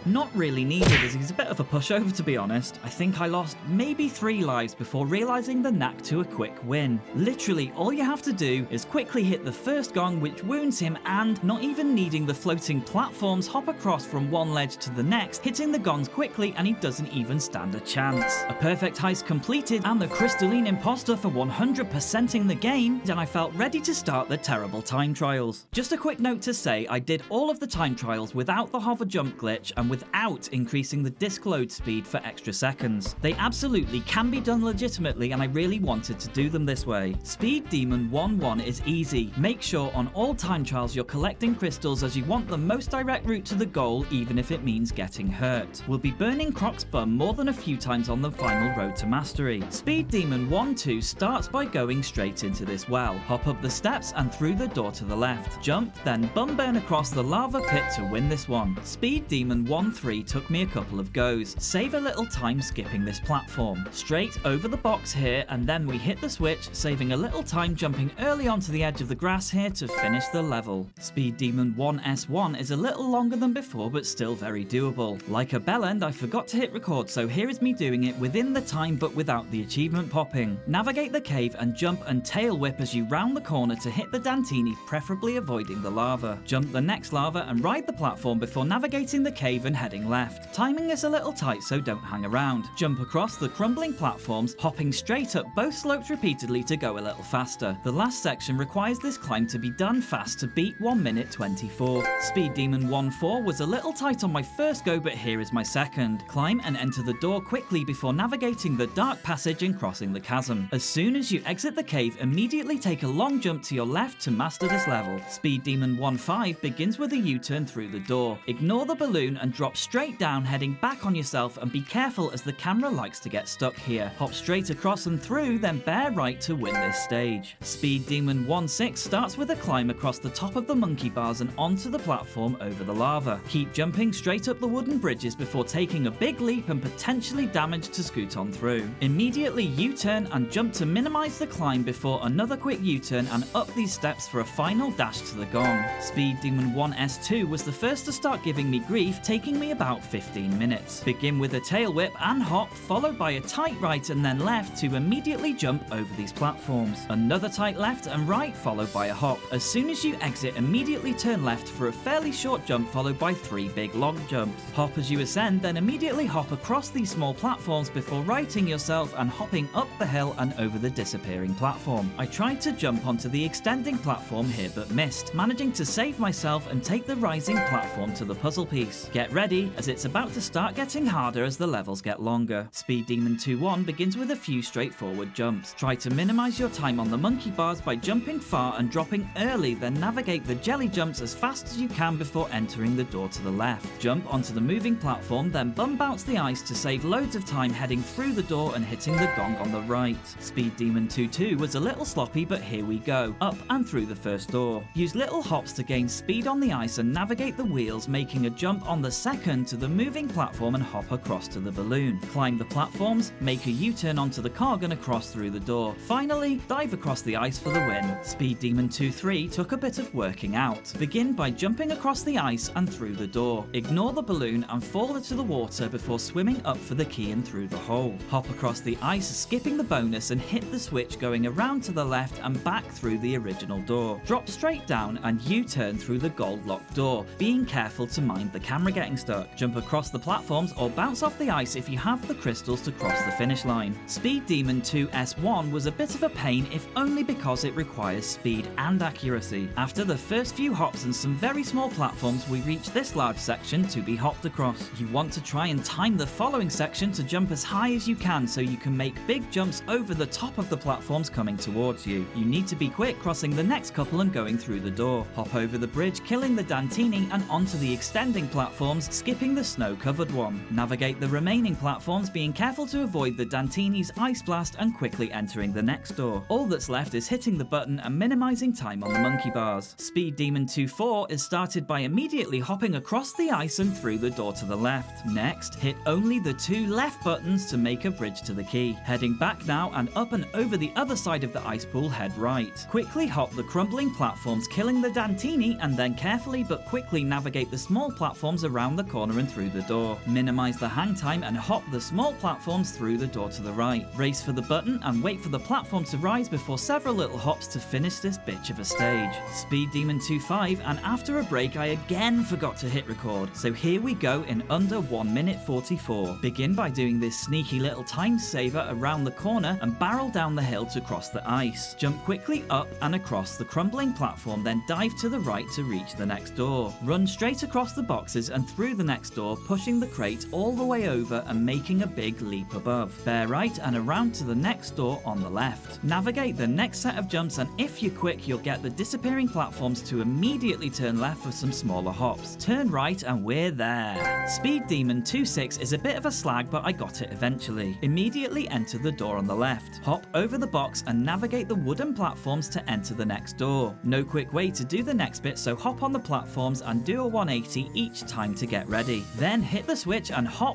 not really needed, as he's a bit of a pushover, to be honest. I think I lost maybe 3 lives before realising the knack to a quick win. Literally, all you have to do is quickly hit the first gong, which wounds him, and not even needing the floating platforms, hop across from one ledge to the next, hitting the gongs quickly, and he doesn't even stand a chance. A perfect heist completed, and the Crystalline Imposter for 100%ing the game, and I felt ready to start the terrible time trials. Just a quick note to say, I did all of the time trials without the hover jump glitch, and without increasing the disk load speed for extra seconds. They absolutely can be done legitimately, and I really wanted to do them this way. Speed Demon 1-1 is easy. Make sure on all time trials you're collecting crystals, as you want the most direct route to the goal, even if it means getting hurt. We'll be burning Croc's bum more than a few times on the final road to mastery. Speed Demon 1-2 starts by going straight into this well. Hop up the steps and through the door to the left. Jump, then bum burn across the lava pit to win this one. Speed Demon 1-3 took me a couple of goes. Save a little time skipping this platform. Straight over the box here, and then we hit the switch, saving a little time jumping early onto the edge of the grass here to finish the level. Speed Demon 1S1 is a little longer than before, but still very doable. Like a bell end, I forgot to hit record, so here is me doing it within the time but without the achievement popping. Navigate the cave and jump and tail whip as you round the corner to hit the Dantini, preferably avoiding the lava. Jump the next lava and ride the platform before navigating the cave and heading left. Timing is a little tight, so don't hang around. Jump across the crumbling platforms, hopping straight up both slopes repeatedly to go a little faster. The last section requires this climb to be done fast to beat 1 minute 24. Speed Demon 1-4 was a little tight on my first go, but here is my second. Climb and enter the door quickly before navigating the dark passage and crossing the chasm. As soon as you exit the cave, immediately take a long jump to your left to master this level. Speed Demon 1-5 begins with a U-turn through the door. Ignore the balloon and drop straight down, heading back on yourself, and be careful as the camera likes to get stuck here. Hop straight across and through, then bear right to win this stage. Speed Demon 1-6 starts with a climb across the top of the monkey bars and onto the platform over the lava. Keep jumping straight up the wooden bridges before taking a big leap and potentially damage to scoot on through. Immediately U-turn and jump to minimize the climb before another quick U-turn and up these steps for a final dash to the gong. Speed Demon 1S2 was the first to start giving me grief, taking me about 15 minutes. Begin with a tail whip and hop, followed by a tight right and then left to immediately jump over these platforms. Another tight left and right, followed by a hop. As soon as you exit, immediately turn left for a fairly short jump, followed by 3 big long jumps. Hop as you ascend, then immediately hop across these small platforms before righting yourself and hopping up the hill and over the disappearing platform. I tried to jump onto the extending platform here but missed, managing to save myself and take the rising platform to the puzzle piece. Get ready, as it's about to start getting harder as the levels get longer. Speed Demon 2-1 begins with a few straightforward jumps. Try to minimize your time on the monkey bars by jumping far and dropping early, then navigate the jelly jumps as fast as you can before entering the door to the left. Jump onto the moving platform, then bum bounce the ice to save loads of time heading through the door and hitting the gong on the right. Speed Demon 2-2 was a little sloppy, but here we go. Up and through the first door. Use little hops to gain speed on the ice and navigate the wheels, making a jump on the second to the moving platform and hop across to the balloon. Climb the platforms, make a U-turn onto the cog and across through the door. Finally, dive across the ice for the win. Speed Demon 2-3 took a bit of working out. Begin by jumping across the ice and through the door. Ignore the balloon and fall into the water before swimming up for the key and through the hole. Hop across the ice, skipping the bonus, and hit the switch going around to the left and back through the original door. Drop straight down and U-turn through the gold locked door, being careful to mind the camera getting stuck. Jump across the platforms or bounce off the ice if you have the crystals to cross the finish line. Speed Demon 2S1 was a bit of a pain, if only because it requires speed and accuracy. After the first few hops and some very small platforms, we reach this large section to be hopped across. You want to try and time the following section to jump as high as you can so you can make big jumps over the top of the platforms coming towards you. You need to be quick crossing the next couple and going through the door. Hop over the bridge, killing the Dantini, and onto the extending platforms, skipping the snow-covered one. Navigate the remaining platforms, being careful to avoid the Dantini's ice blast and quickly entering the next door. All that's left is hitting the button and minimizing time on the monkey bars. Speed Demon 2-4 is started by immediately hopping across the ice and through the door to the left. Next, hit only the two left buttons to make a bridge to the key. Heading back now and up and over the other side of the ice pool, head right. Quickly hop the crumbling platforms, killing the Dantini, and then carefully but quickly navigate the small platforms around the corner and through the door. Minimize the hang time and hop the small platforms through the door to the right. Race for the button and wait for the platform to rise before several little hops to finish this bitch of a stage. Speed Demon 2-5, and after a break I again forgot to hit record, so here we go in under 1 minute 44. Begin by doing this sneaky little time saver around the corner and barrel down the hill to cross the ice. Jump quickly up and across the crumbling platform, then dive to the right to reach the next door. Run straight across the boxes and through the next door, pushing the crate all the way over and making a big leap above. Bear right and around to the next door on the left. Navigate the next set of jumps, and if you're quick you'll get the disappearing platforms to immediately turn left for some smaller hops. Turn right and we're there. Speed Demon 2-6 is a bit of a slag, but I got it eventually. Immediately enter the door on the left. Hop over the box and navigate the wooden platforms to enter the next door. No quick way to do the next bit, so hop on the platforms and do a 180 each time to get ready. Then hit the switch and hop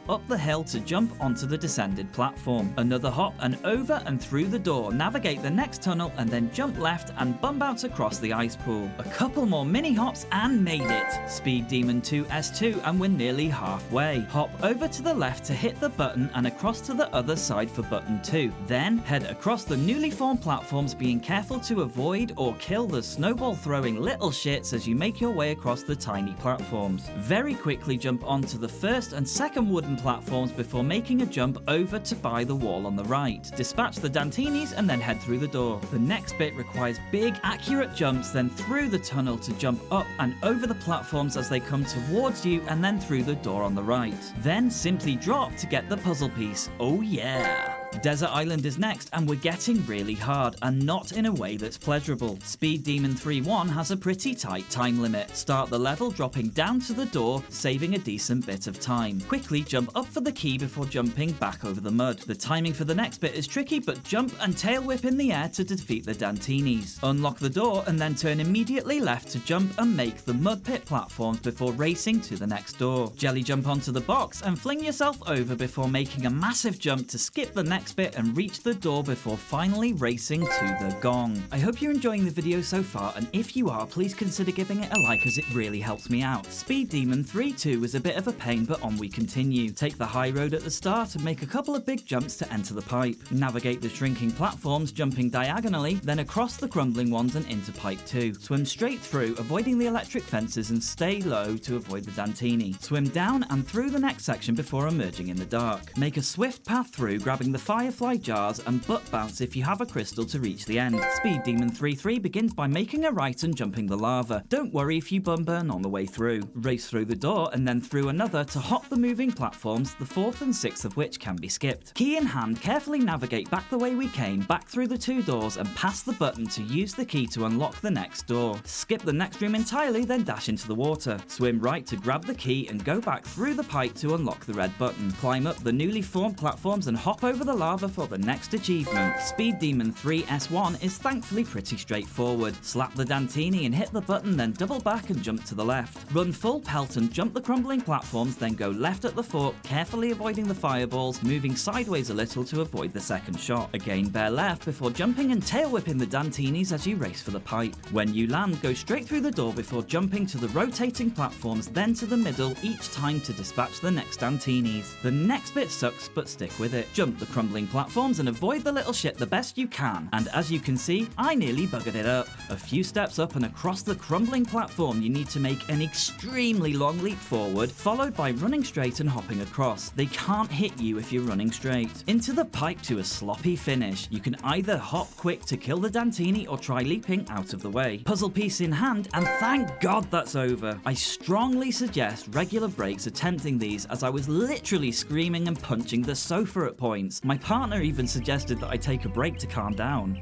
up the hill to jump onto the descended platform. Another hop and over and through the door. Navigate the next tunnel and then jump left and bump out across the ice pool. A couple more mini hops and made it. Speed Demon 2S2 and we're nearly halfway. Hop over to the left to hit the button and across to the other side for button 2. Then head across the newly formed platforms, being careful to avoid or kill the snowball throwing little shits as you make your way across the tiny platforms. Very quickly jump onto the first and second wooden platforms before making a jump over to by the wall on the right. Dispatch the Dantinis and then head through the door. The next bit requires big accurate jumps, then through the tunnel to jump up and over the platforms as they come towards you, and then through the door on the right. Then simply drop to get the puzzle piece. Oh yeah! Desert Island is next, and we're getting really hard, and not in a way that's pleasurable. Speed Demon 3-1 has a pretty tight time limit. Start the level dropping down to the door, saving a decent bit of time. Quickly jump up for the key before jumping back over the mud. The timing for the next bit is tricky, but jump and tail whip in the air to defeat the Dantinis. Unlock the door and then turn immediately left to jump and make the mud pit platforms before racing to the next door. Jelly jump onto the box and fling yourself over before making a massive jump to skip the next bit and reach the door before finally racing to the gong. I hope you're enjoying the video so far, and if you are, please consider giving it a like as it really helps me out. Speed Demon 3-2 was a bit of a pain, but on we continue. Take the high road at the start and make a couple of big jumps to enter the pipe. Navigate the shrinking platforms, jumping diagonally, then across the crumbling ones and into pipe 2. Swim straight through, avoiding the electric fences, and stay low to avoid the Dantini. Swim down and through the next section before emerging in the dark. Make a swift path through, grabbing the firefly jars and butt bounce if you have a crystal to reach the end. Speed Demon 3-3 begins by making a right and jumping the lava. Don't worry if you burn on the way through. Race through the door and then through another to hop the moving platforms, the 4th and 6th of which can be skipped. Key in hand, carefully navigate back the way we came, back through the 2 doors and pass the button to use the key to unlock the next door. Skip the next room entirely, then dash into the water. Swim right to grab the key and go back through the pipe to unlock the red button. Climb up the newly formed platforms and hop over the lava for the next achievement. Speed Demon 3 S1 is thankfully pretty straightforward. Slap the Dantini and hit the button, then double back and jump to the left. Run full pelt and jump the crumbling platforms, then go left at the fork, carefully avoiding the fireballs, moving sideways a little to avoid the second shot. Again bear left before jumping and tail whipping the Dantinis as you race for the pipe. When you land, go straight through the door before jumping to the rotating platforms, then to the middle each time to dispatch the next Dantinis. The next bit sucks, but stick with it. Jump the crumbling platforms and avoid the little shit the best you can. And as you can see, I nearly buggered it up. A few steps up and across the crumbling platform, you need to make an extremely long leap forward, followed by running straight and hopping across. They can't hit you if you're running straight. Into the pipe to a sloppy finish. You can either hop quick to kill the Dantini or try leaping out of the way. Puzzle piece in hand, and thank God that's over. I strongly suggest regular breaks attempting these, as I was literally screaming and punching the sofa at points. My partner even suggested that I take a break to calm down.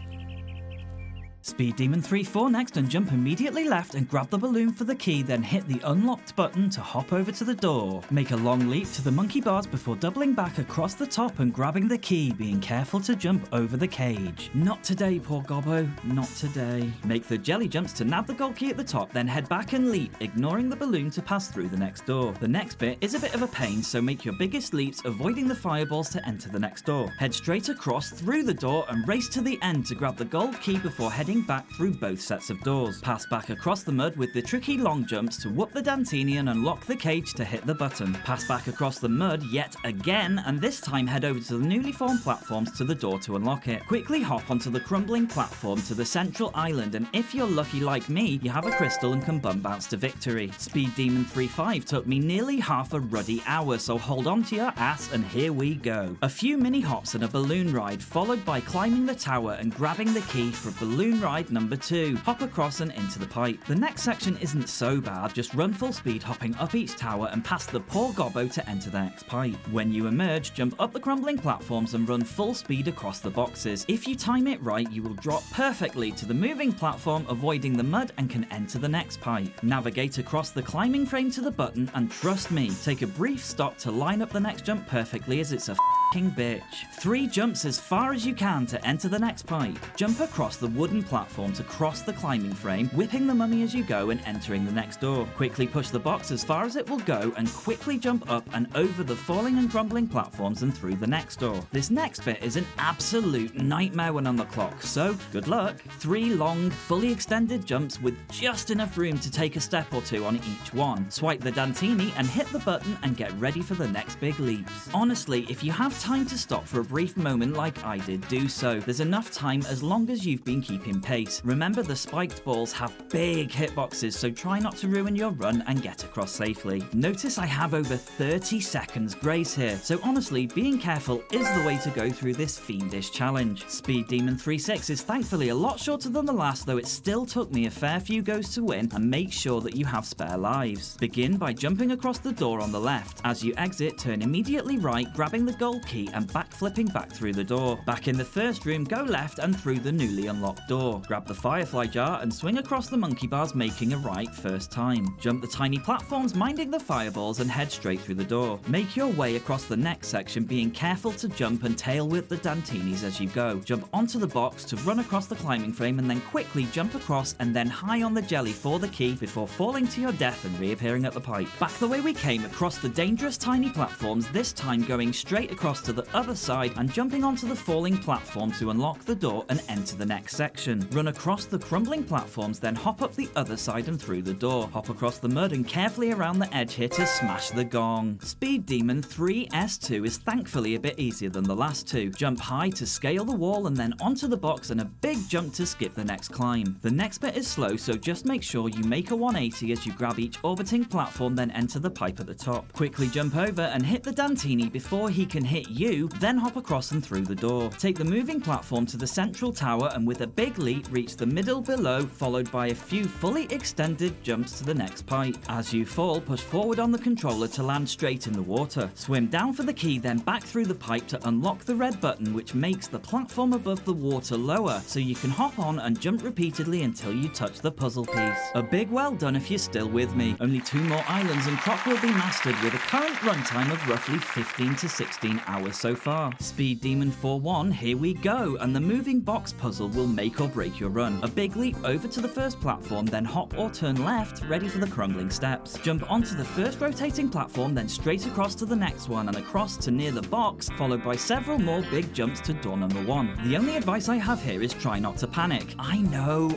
Speed Demon 3-4 next, and jump immediately left and grab the balloon for the key, then hit the unlocked button to hop over to the door. Make a long leap to the monkey bars before doubling back across the top and grabbing the key, being careful to jump over the cage. Not today, poor Gobbo, not today. Make the jelly jumps to nab the gold key at the top, then head back and leap, ignoring the balloon to pass through the next door. The next bit is a bit of a pain, so make your biggest leaps, avoiding the fireballs to enter the next door. Head straight across through the door and race to the end to grab the gold key before heading back through both sets of doors. Pass back across the mud with the tricky long jumps to whoop the Dantini and unlock the cage to hit the button. Pass back across the mud yet again, and this time head over to the newly formed platforms to the door to unlock it. Quickly hop onto the crumbling platform to the central island, and if you're lucky like me, you have a crystal and can bump bounce to victory. Speed Demon 3-5 took me nearly half a ruddy hour, so hold on to your ass and here we go. A few mini hops and a balloon ride, followed by climbing the tower and grabbing the key for balloon ride number 2. Hop across and into the pipe. The next section isn't so bad, just run full speed hopping up each tower and past the poor Gobbo to enter the next pipe. When you emerge, jump up the crumbling platforms and run full speed across the boxes. If you time it right, you will drop perfectly to the moving platform, avoiding the mud, and can enter the next pipe. Navigate across the climbing frame to the button, and trust me, take a brief stop to line up the next jump perfectly, as it's a bitch. 3 jumps as far as you can to enter the next pipe. Jump across the wooden platform to cross the climbing frame, whipping the mummy as you go and entering the next door. Quickly push the box as far as it will go and quickly jump up and over the falling and crumbling platforms and through the next door. This next bit is an absolute nightmare when on the clock, so good luck. 3 long, fully extended jumps with just enough room to take a step or 2 on each one. Swipe the Dantini and hit the button and get ready for the next big leaps. Honestly, if you have time to stop for a brief moment like I did, do so. There's enough time as long as you've been keeping pace. Remember, the spiked balls have big hitboxes, so try not to ruin your run and get across safely. Notice I have over 30 seconds grace here, so honestly, being careful is the way to go through this fiendish challenge. Speed Demon 3-6 is thankfully a lot shorter than the last, though it still took me a fair few goes to win, and make sure that you have spare lives. Begin by jumping across the door on the left. As you exit, turn immediately right, grabbing the gold key and backflipping back through the door. Back in the first room, go left and through the newly unlocked door. Grab the firefly jar and swing across the monkey bars, making a right first time. Jump the tiny platforms, minding the fireballs, and head straight through the door. Make your way across the next section, being careful to jump and tail whip the Dantinis as you go. Jump onto the box to run across the climbing frame, and then quickly jump across and then high on the jelly for the key before falling to your death and reappearing at the pipe. Back the way we came, across the dangerous tiny platforms, this time going straight across to the other side and jumping onto the falling platform to unlock the door and enter the next section. Run across the crumbling platforms, then hop up the other side and through the door. Hop across the mud and carefully around the edge here to smash the gong. Speed Demon 3S2 is thankfully a bit easier than the last 2. Jump high to scale the wall and then onto the box, and a big jump to skip the next climb. The next bit is slow, so just make sure you make a 180 as you grab each orbiting platform, then enter the pipe at the top. Quickly jump over and hit the Dantini before he can hit you, then hop across and through the door. Take the moving platform to the central tower and with a big leap reach the middle below, followed by a few fully extended jumps to the next pipe. As you fall, push forward on the controller to land straight in the water. Swim down for the key, then back through the pipe to unlock the red button, which makes the platform above the water lower, so you can hop on and jump repeatedly until you touch the puzzle piece. A big well done if you're still with me. Only 2 more islands and Croc will be mastered with a current runtime of roughly 15 to 16 hours. hours so far. Speed Demon 4-1, here we go, and the moving box puzzle will make or break your run. A big leap over to the first platform, then hop or turn left, ready for the crumbling steps. Jump onto the first rotating platform, then straight across to the next one and across to near the box, followed by several more big jumps to door number 1. The only advice I have here is try not to panic. I know.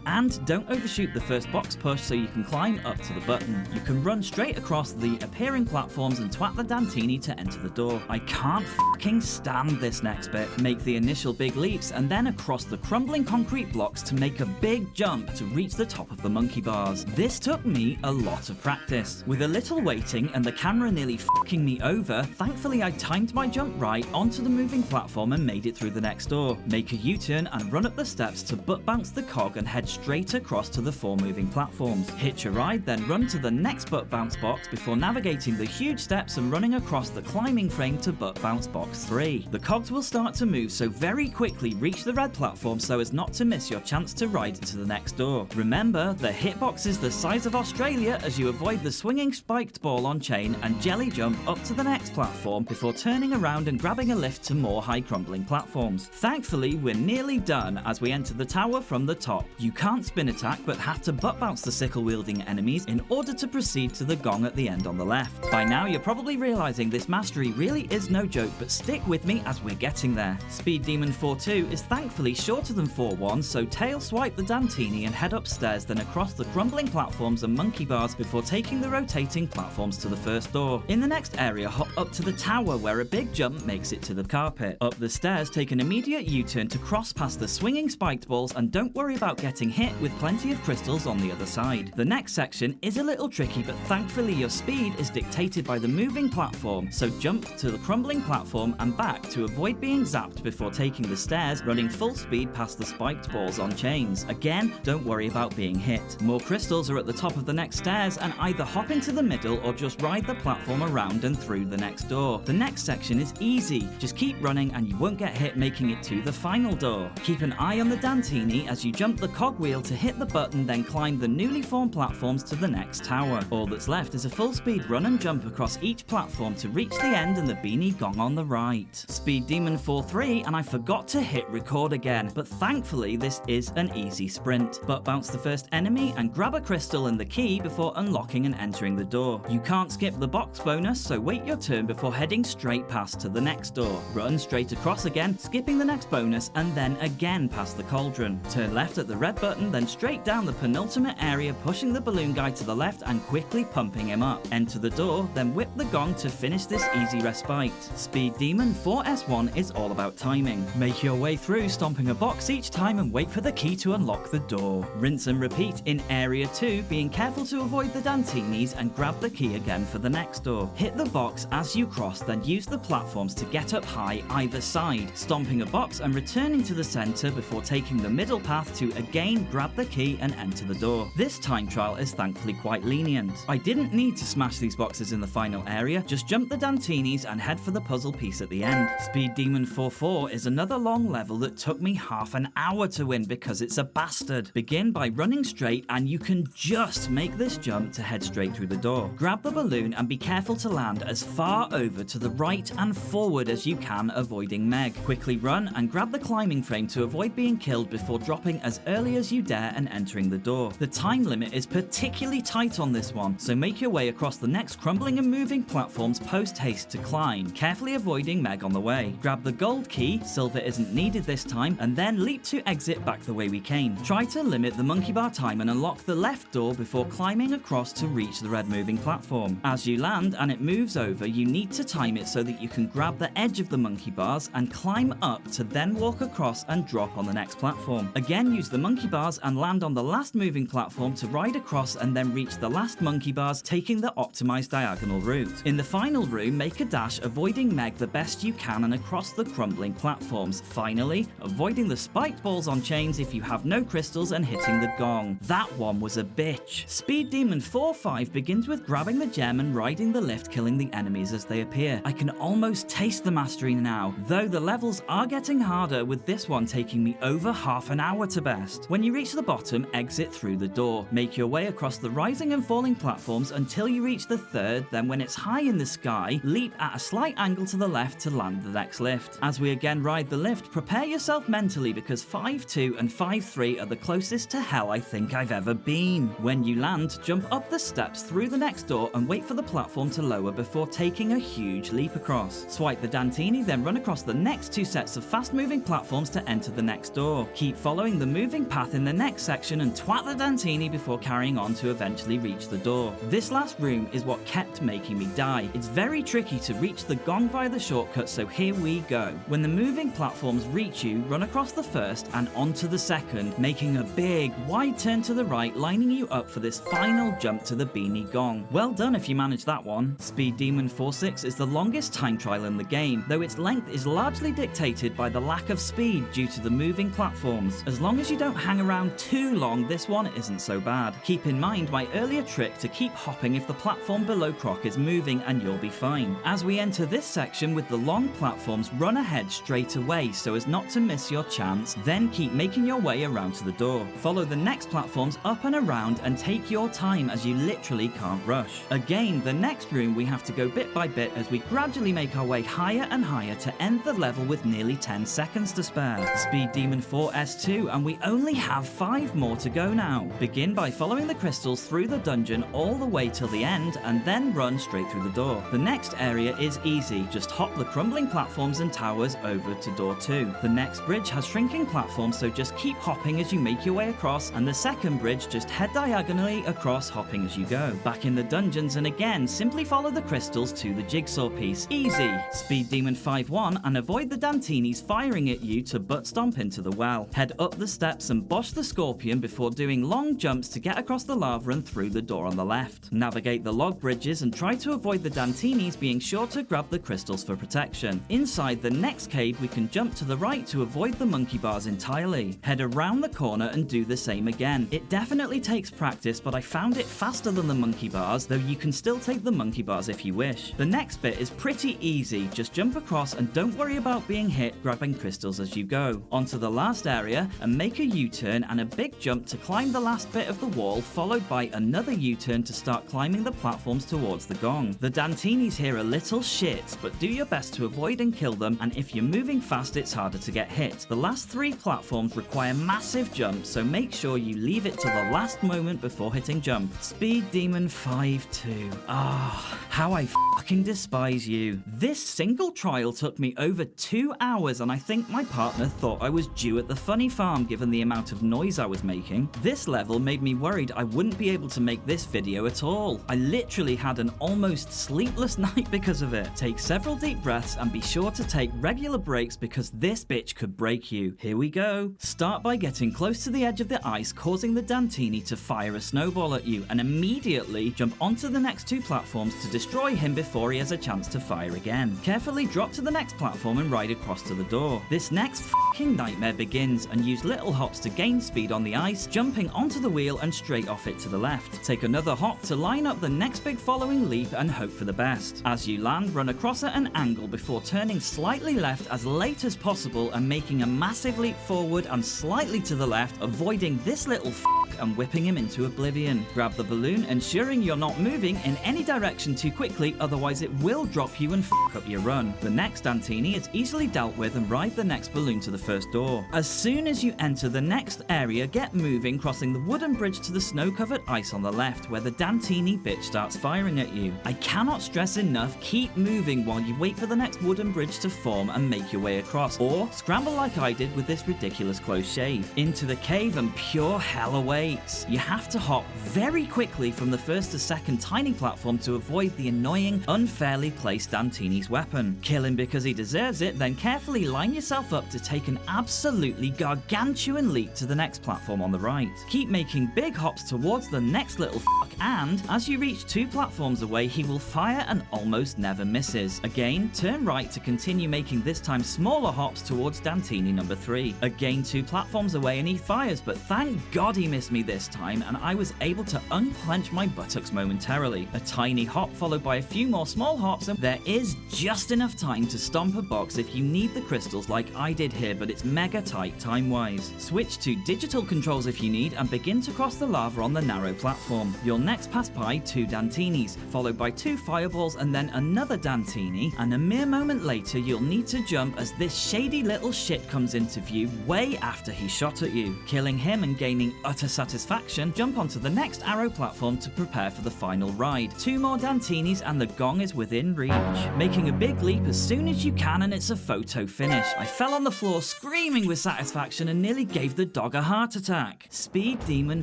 And don't overshoot the first box push so you can climb up to the button. You can run straight across the appearing platforms and twat the Dantini to enter the door. I can't fucking stand this next bit. Make the initial big leaps and then across the crumbling concrete blocks to make a big jump to reach the top of the monkey bars. This took me a lot of practice. With a little waiting and the camera nearly fucking me over, thankfully I timed my jump right onto the moving platform and made it through the next door. Make a U-turn and run up the steps to butt bounce the cog and head straight across to the 4 moving platforms. Hitch a ride, then run to the next butt bounce box before navigating the huge steps and running across the climbing frame to butt bounce box 3. The cogs will start to move, so very quickly reach the red platform so as not to miss your chance to ride into the next door. Remember, the hitbox is the size of Australia as you avoid the swinging spiked ball on chain and jelly jump up to the next platform before turning around and grabbing a lift to more high crumbling platforms. Thankfully, we're nearly done as we enter the tower from the top. You can't spin attack but have to butt bounce the sickle wielding enemies in order to proceed to the gong at the end on the left. By now you're probably realizing this mastery really is no joke, but stick with me as we're getting there. Speed Demon 4-2 is thankfully shorter than 4-1, so tail swipe the Dantini and head upstairs, then across the crumbling platforms and monkey bars before taking the rotating platforms to the first door. In the next area, hop up to the tower where a big jump makes it to the carpet. Up the stairs, take an immediate U-turn to cross past the swinging spiked balls and don't worry about getting hit with plenty of crystals on the other side. The next section is a little tricky, but thankfully your speed is dictated by the moving platform, so jump to the crumbling platform and back to avoid being zapped before taking the stairs, running full speed past the spiked balls on chains. Again, don't worry about being hit. More crystals are at the top of the next stairs, and either hop into the middle or just ride the platform around and through the next door. The next section is easy, just keep running and you won't get hit making it to the final door. Keep an eye on the Dantini as you jump the cogwheel to hit the button, then climb the newly formed platforms to the next tower. All that's left is a full speed run and jump across each platform to reach the end and the beanie gong on the right. Speed Demon 4-3, and I forgot to hit record again, but thankfully this is an easy sprint. Butt bounce the first enemy and grab a crystal and the key before unlocking and entering the door. You can't skip the box bonus, so wait your turn before heading straight past to the next door. Run straight across again, skipping the next bonus, and then again past the cauldron. Turn left at the red button, then straight down the penultimate area, pushing the balloon guy to the left and quickly pumping him up. Enter the door, then whip the gong to finish this easy respite. Speed Demon 4S1 is all about timing. Make your way through, stomping a box each time and wait for the key to unlock the door. Rinse and repeat in area 2, being careful to avoid the Dantinis and grab the key again for the next door. Hit the box as you cross, then use the platforms to get up high either side, stomping a box and returning to the center before taking the middle path to again grab the key and enter the door. This time trial is thankfully quite lenient. I didn't need to smash these boxes in the final area, just jump the Dantinis and head for the puzzle piece at the end. Speed Demon 4-4 is another long level that took me half an hour to win because it's a bastard. Begin by running straight and you can just make this jump to head straight through the door. Grab the balloon and be careful to land as far over to the right and forward as you can, avoiding Meg. Quickly run and grab the climbing frame to avoid being killed before dropping as early as you dare and entering the door. The time limit is particularly tight on this one, so make your way across the next crumbling and moving platforms post haste to climb, carefully avoiding Meg on the way. Grab the gold key, silver isn't needed this time, and then leap to exit back the way we came. Try to limit the monkey bar time and unlock the left door before climbing across to reach the red moving platform. As you land and it moves over, you need to time it so that you can grab the edge of the monkey bars and climb up to then walk across and drop on the next platform. Again, use the monkey bars and land on the last moving platform to ride across and then reach the last monkey bars, taking the optimized diagonal route. In the final room, make a dash, avoiding Meg the best you can and across the crumbling platforms. Finally, avoiding the spiked balls on chains if you have no crystals and hitting the gong. That one was a bitch. Speed Demon 4-5 begins with grabbing the gem and riding the lift, killing the enemies as they appear. I can almost taste the mastery now, though the levels are getting harder, with this one taking me over half an hour to best. When you reach the bottom, exit through the door. Make your way across the rising and falling platforms until you reach the third, then when it's high in the sky, leap at a slight angle to the left to land the next lift. As we again ride the lift, prepare yourself mentally because 5-2 and 5-3 are the closest to hell I think I've ever been. When you land, jump up the steps through the next door and wait for the platform to lower before taking a huge leap across. Swipe the Dantini, then run across the next 2 sets of fast-moving platforms to enter the next door. Keep following the moving path in the next section and twat the Dantini before carrying on to eventually reach the door. This last room is what kept making me die. It's very tricky to reach the gong via the shortcut, so here we go. When the moving platforms reach you, run across the first and onto the second, making a big, wide turn to the right, lining you up for this final jump to the Beanie Gong. Well done if you managed that one. Speed Demon 4-6 is the longest time trial in the game, though its length is largely dictated by the lack of speed due to the moving platforms. As long as you don't hang around too long, this one isn't so bad. Keep in mind my earlier trick to keep hopping if the platform below Croc is moving and you'll be fine. As we enter this section with the long platforms, run ahead straight away so as not to miss your chance, then keep making your way around to the door. Follow the next platforms up and around and take your time as you literally can't rush. Again, the next room we have to go bit by bit as we gradually make our way higher and higher to end the level with nearly 10 seconds to spare. Speed Demon 4 S2, and we only have 5 more to go now. Begin by following the crystals through the dungeon all the way till the end and then run straight through the door. The next area is easy, just hop the crumbling platforms and towers over to door 2. The next bridge has shrinking platforms, so just keep hopping as you make your way across, and the second bridge just head diagonally across, hopping as you go. Back in the dungeons, and again simply follow the crystals to the jigsaw piece. Easy! Speed Demon 5-1 and avoid the Dantinis firing at you to butt stomp into the well. Head up the steps and bosh the scorpion before doing long jumps to get across the lava and through the door on the left. Navigate the log bridges and try to avoid the Dantinis, being sure to grab the crystals for protection. Inside the next cave we can jump to the right to avoid the monkey bars entirely. Head around the corner and do the same again. It definitely takes practice, but I found it faster than the monkey bars, though you can still take the monkey bars if you wish. The next bit is pretty easy, just jump across and don't worry about being hit grabbing crystals as you go. Onto the last area and make a U-turn and a big jump to climb the last bit of the wall, followed by another U-turn to start climbing the platforms towards the gong. The Dantinis here are little shits, but do your best to avoid and kill them, and if you're moving fast it's harder to get hit. The last 3 platforms require massive jumps, so make sure you leave it to the last moment before hitting jump. Speed Demon 5-2. How I fucking despise you. This single trial took me over 2 hours, and I think my partner thought I was due at the funny farm given the amount of noise I was making. This level made me worried I wouldn't be able to make this video at all. I literally had an almost sleepless night because of it. Take several deep breaths and be sure to take regular breaks because this bitch could break you. Here we go. Start by getting close to the edge of the ice, causing the Dantini to fire a snowball at you, and immediately jump onto the next 2 platforms to destroy him before he has a chance to fire again. Carefully drop to the next platform and ride across to the door. This next fucking nightmare begins, and use little hops to gain speed on the ice, jumping onto the wheel and straight off it to the left. Take another hop to line up the next big following leap and hope for the best. As you land, run across at an angle before turning slightly left as late as possible and making a massive leap forward and slightly to the left, avoiding this little and whipping him into oblivion. Grab the balloon, ensuring you're not moving in any direction too quickly, otherwise it will drop you and up your run. The next Dantini is easily dealt with, and ride the next balloon to the first door. As soon as you enter the next area, get moving, crossing the wooden bridge to the snow-covered ice on the left, where the Dantini bitch starts firing at you. I cannot stress enough, keep moving while you wait for the next wooden bridge to form and make your way across, or scramble like I did with this ridiculous close shave. Into the cave and pure hell awaits. You have to hop very quickly from the first to second tiny platform to avoid the annoying, unfairly placed Dantini's weapon. Kill him because he deserves it, then carefully line yourself up to take an absolutely gargantuan leap to the next platform on the right. Keep making big hops towards the next little and as you reach 2 platforms away, he will fire and almost never misses. Again, turn right to continue making this time smaller hops towards Dantini number 3. Again 2 platforms away and he fires, but thank God he missed me me this time, and I was able to unclench my buttocks momentarily. A tiny hop followed by a few more small hops, and there is just enough time to stomp a box if you need the crystals like I did here, but it's mega tight time-wise. Switch to digital controls if you need, and begin to cross the lava on the narrow platform. You'll next pass by 2 Dantinis, followed by 2 fireballs and then another Dantini, and a mere moment later you'll need to jump as this shady little shit comes into view way after he shot at you. Killing him and gaining utter satisfaction, jump onto the next arrow platform to prepare for the final ride. 2 more Dantinis and the gong is within reach. Making a big leap as soon as you can and it's a photo finish. I fell on the floor screaming with satisfaction and nearly gave the dog a heart attack. Speed Demon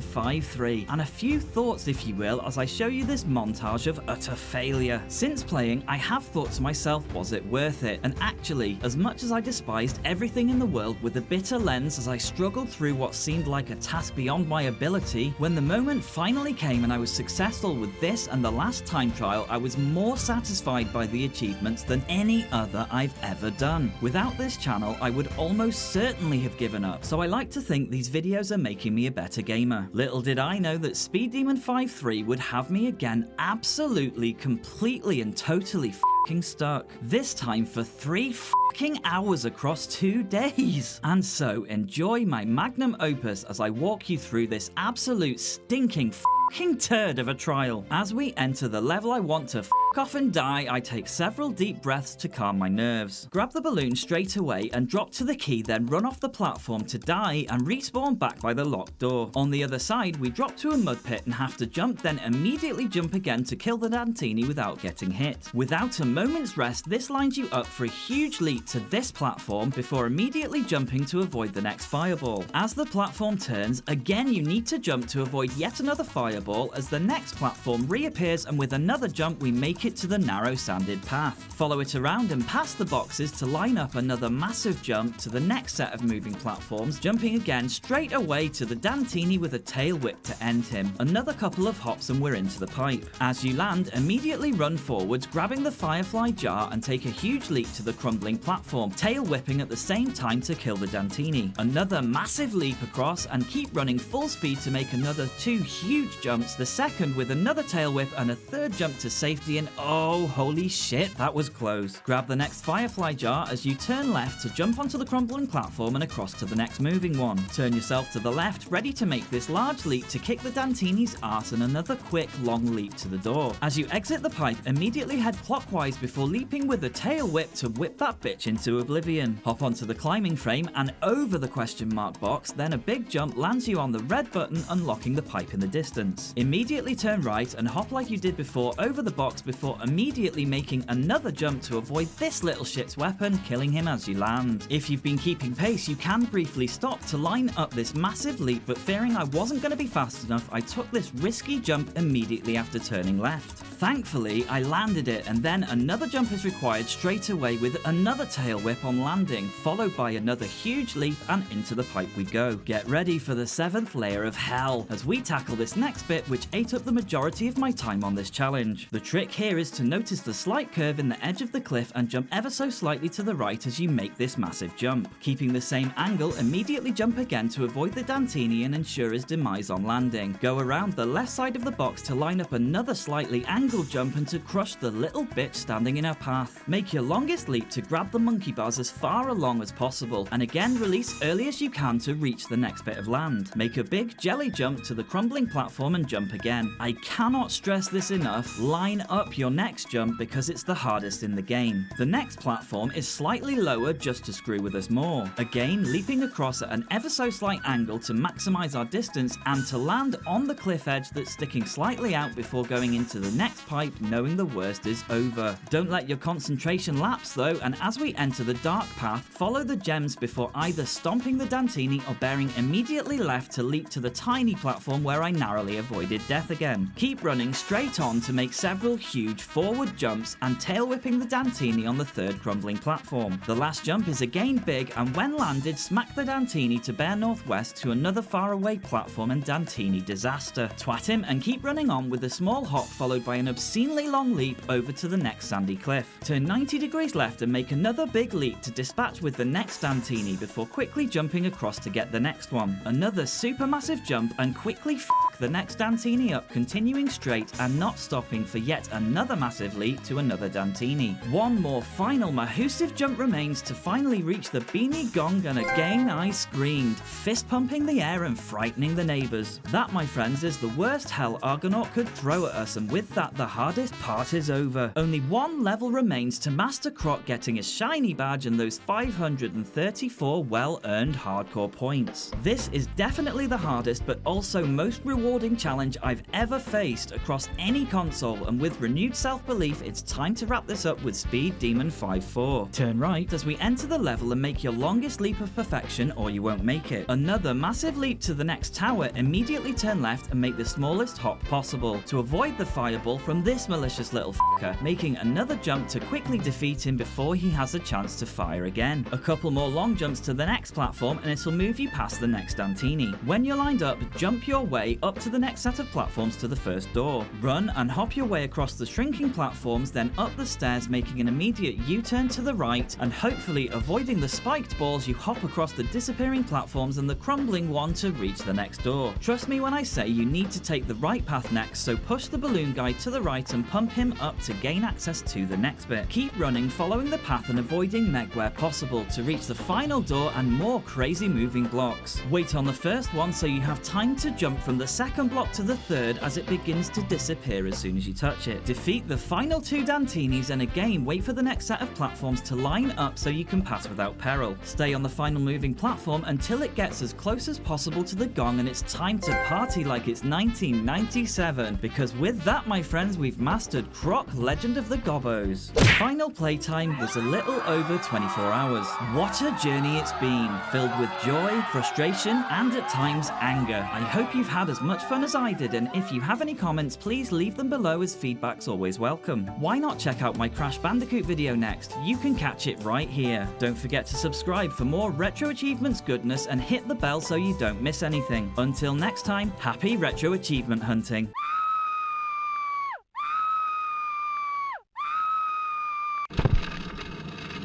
5-3, and a few thoughts if you will as I show you this montage of utter failure. Since playing, I have thought to myself, was it worth it? And actually, as much as I despised everything in the world with a bitter lens as I struggled through what seemed like a task beyond my ability, when the moment finally came and I was successful with this and the last time trial, I was more satisfied by the achievements than any other I've ever done. Without this channel, I would almost certainly have given up, so I like to think these videos are making me a better gamer. Little did I know that Speed Demon 5-3 would have me again absolutely, completely and totally f***ing stuck. This time for 3 f***ing hours across 2 days. And so enjoy my magnum opus as I walk you through this absolute stinking f***ing turd of a trial. As we enter the level I want to f*** off and die, I take several deep breaths to calm my nerves. Grab the balloon straight away and drop to the key, then run off the platform to die and respawn back by the locked door. On the other side, we drop to a mud pit and have to jump, then immediately jump again to kill the Dantini without getting hit. Without a moment's rest, this lines you up for a huge leap to this platform before immediately jumping to avoid the next fireball. As the platform turns, again you need to jump to avoid yet another fireball as the next platform reappears, and with another jump we make it to the narrow sanded path. Follow it around and past the boxes to line up another massive jump to the next set of moving platforms, jumping again straight away to the Dantini with a tail whip to end him. Another couple of hops and we're into the pipe. As you land, immediately run forwards, grabbing the firefly jar and take a huge leap to the crumbling platform, tail whipping at the same time to kill the Dantini. Another massive leap across and keep running full speed to make another 2 huge jumps, the second with another tail whip and a third jump to safety, and oh holy shit, that was close. Grab the next firefly jar as you turn left to jump onto the crumbling platform and across to the next moving one. Turn yourself to the left, ready to make this large leap to kick the Dantini's arse and another quick long leap to the door. As you exit the pipe, immediately head clockwise before leaping with a tail whip to whip that bitch into oblivion. Hop onto the climbing frame and over the question mark box, then a big jump lands you on the red button, unlocking the pipe in the distance. Immediately turn right and hop like you did before over the box before immediately making another jump to avoid this little shit's weapon, killing him as you land. If you've been keeping pace, you can briefly stop to line up this massive leap, but fearing I wasn't going to be fast enough, I took this risky jump immediately after turning left. Thankfully, I landed it, and then another jump is required straight away with another tail whip on landing, followed by another huge leap, and into the pipe we go. Get ready for the 7th layer of hell as we tackle this next bit, which ate up the majority of my time on this challenge. The trick here is to notice the slight curve in the edge of the cliff and jump ever so slightly to the right as you make this massive jump. Keeping the same angle, immediately jump again to avoid the Dantini and ensure his demise on landing. Go around the left side of the box to line up another slightly angled jump and to crush the little bitch standing in our path. Make your longest leap to grab the monkey bars as far along as possible, and again release early as you can to reach the next bit of land. Make a big jelly jump to the crumbling platform and jump again. I cannot stress this enough, line up your next jump because it's the hardest in the game. The next platform is slightly lower just to screw with us more. Again, leaping across at an ever so slight angle to maximize our distance and to land on the cliff edge that's sticking slightly out before going into the next pipe, knowing the worst is over. Don't let your concentration lapse though, and as we enter the dark path, follow the gems before either stomping the Dantini or bearing immediately left to leap to the tiny platform where I narrowly avoided death again. Keep running straight on to make several huge huge forward jumps and tail whipping the Dantini on the third crumbling platform. The last jump is again big, and when landed, smack the Dantini to bear northwest to another faraway platform and Dantini disaster. Twat him and keep running on with a small hop followed by an obscenely long leap over to the next sandy cliff. Turn 90 degrees left and make another big leap to dispatch with the next Dantini before quickly jumping across to get the next one. Another supermassive jump and quickly f*** the next Dantini up, continuing straight and not stopping for yet another massive leap to another Dantini. One more final mahoosive jump remains to finally reach the beanie gong, and again I screamed, fist pumping the air and frightening the neighbours. That, my friends, is the worst hell Argonaut could throw at us, and with that the hardest part is over. Only one level remains to master Croc getting his shiny badge and those 534 well-earned hardcore points. This is definitely the hardest but also most rewarding challenge I've ever faced across any console, and with renewed self-belief it's time to wrap this up with Speed Demon 5-4. Turn right as we enter the level and make your longest leap of perfection or you won't make it. Another massive leap to the next tower, immediately turn left and make the smallest hop possible to avoid the fireball from this malicious little f***er, making another jump to quickly defeat him before he has a chance to fire again. A couple more long jumps to the next platform and it'll move you past the next Dantini. When you're lined up, jump your way up to the next set of platforms to the first door. Run and hop your way across the shrinking platforms, then up the stairs, making an immediate U-turn to the right and hopefully avoiding the spiked balls. You hop across the disappearing platforms and the crumbling one to reach the next door. Trust me when I say you need to take the right path next, so push the balloon guy to the right and pump him up to gain access to the next bit. Keep running, following the path and avoiding Meg where possible to reach the final door and more crazy moving blocks. Wait on the first one so you have time to jump from the second block to the third as it begins to disappear as soon as you touch it. Defeat the final two Dantinis and again wait for the next set of platforms to line up so you can pass without peril. Stay on the final moving platform until it gets as close as possible to the gong and it's time to party like it's 1997, because with that, my friends, we've mastered Croc, Legend of the Gobbos. The final playtime was a little over 24 hours. What a journey it's been, filled with joy, frustration, and at times anger. I hope you've had as much fun as I did, and if you have any comments, please leave them below as feedback's always welcome. Why not check out my Crash Bandicoot video next? You can catch it right here. Don't forget to subscribe for more Retro Achievements goodness and hit the bell so you don't miss anything. Until next time, happy Retro Achievement hunting.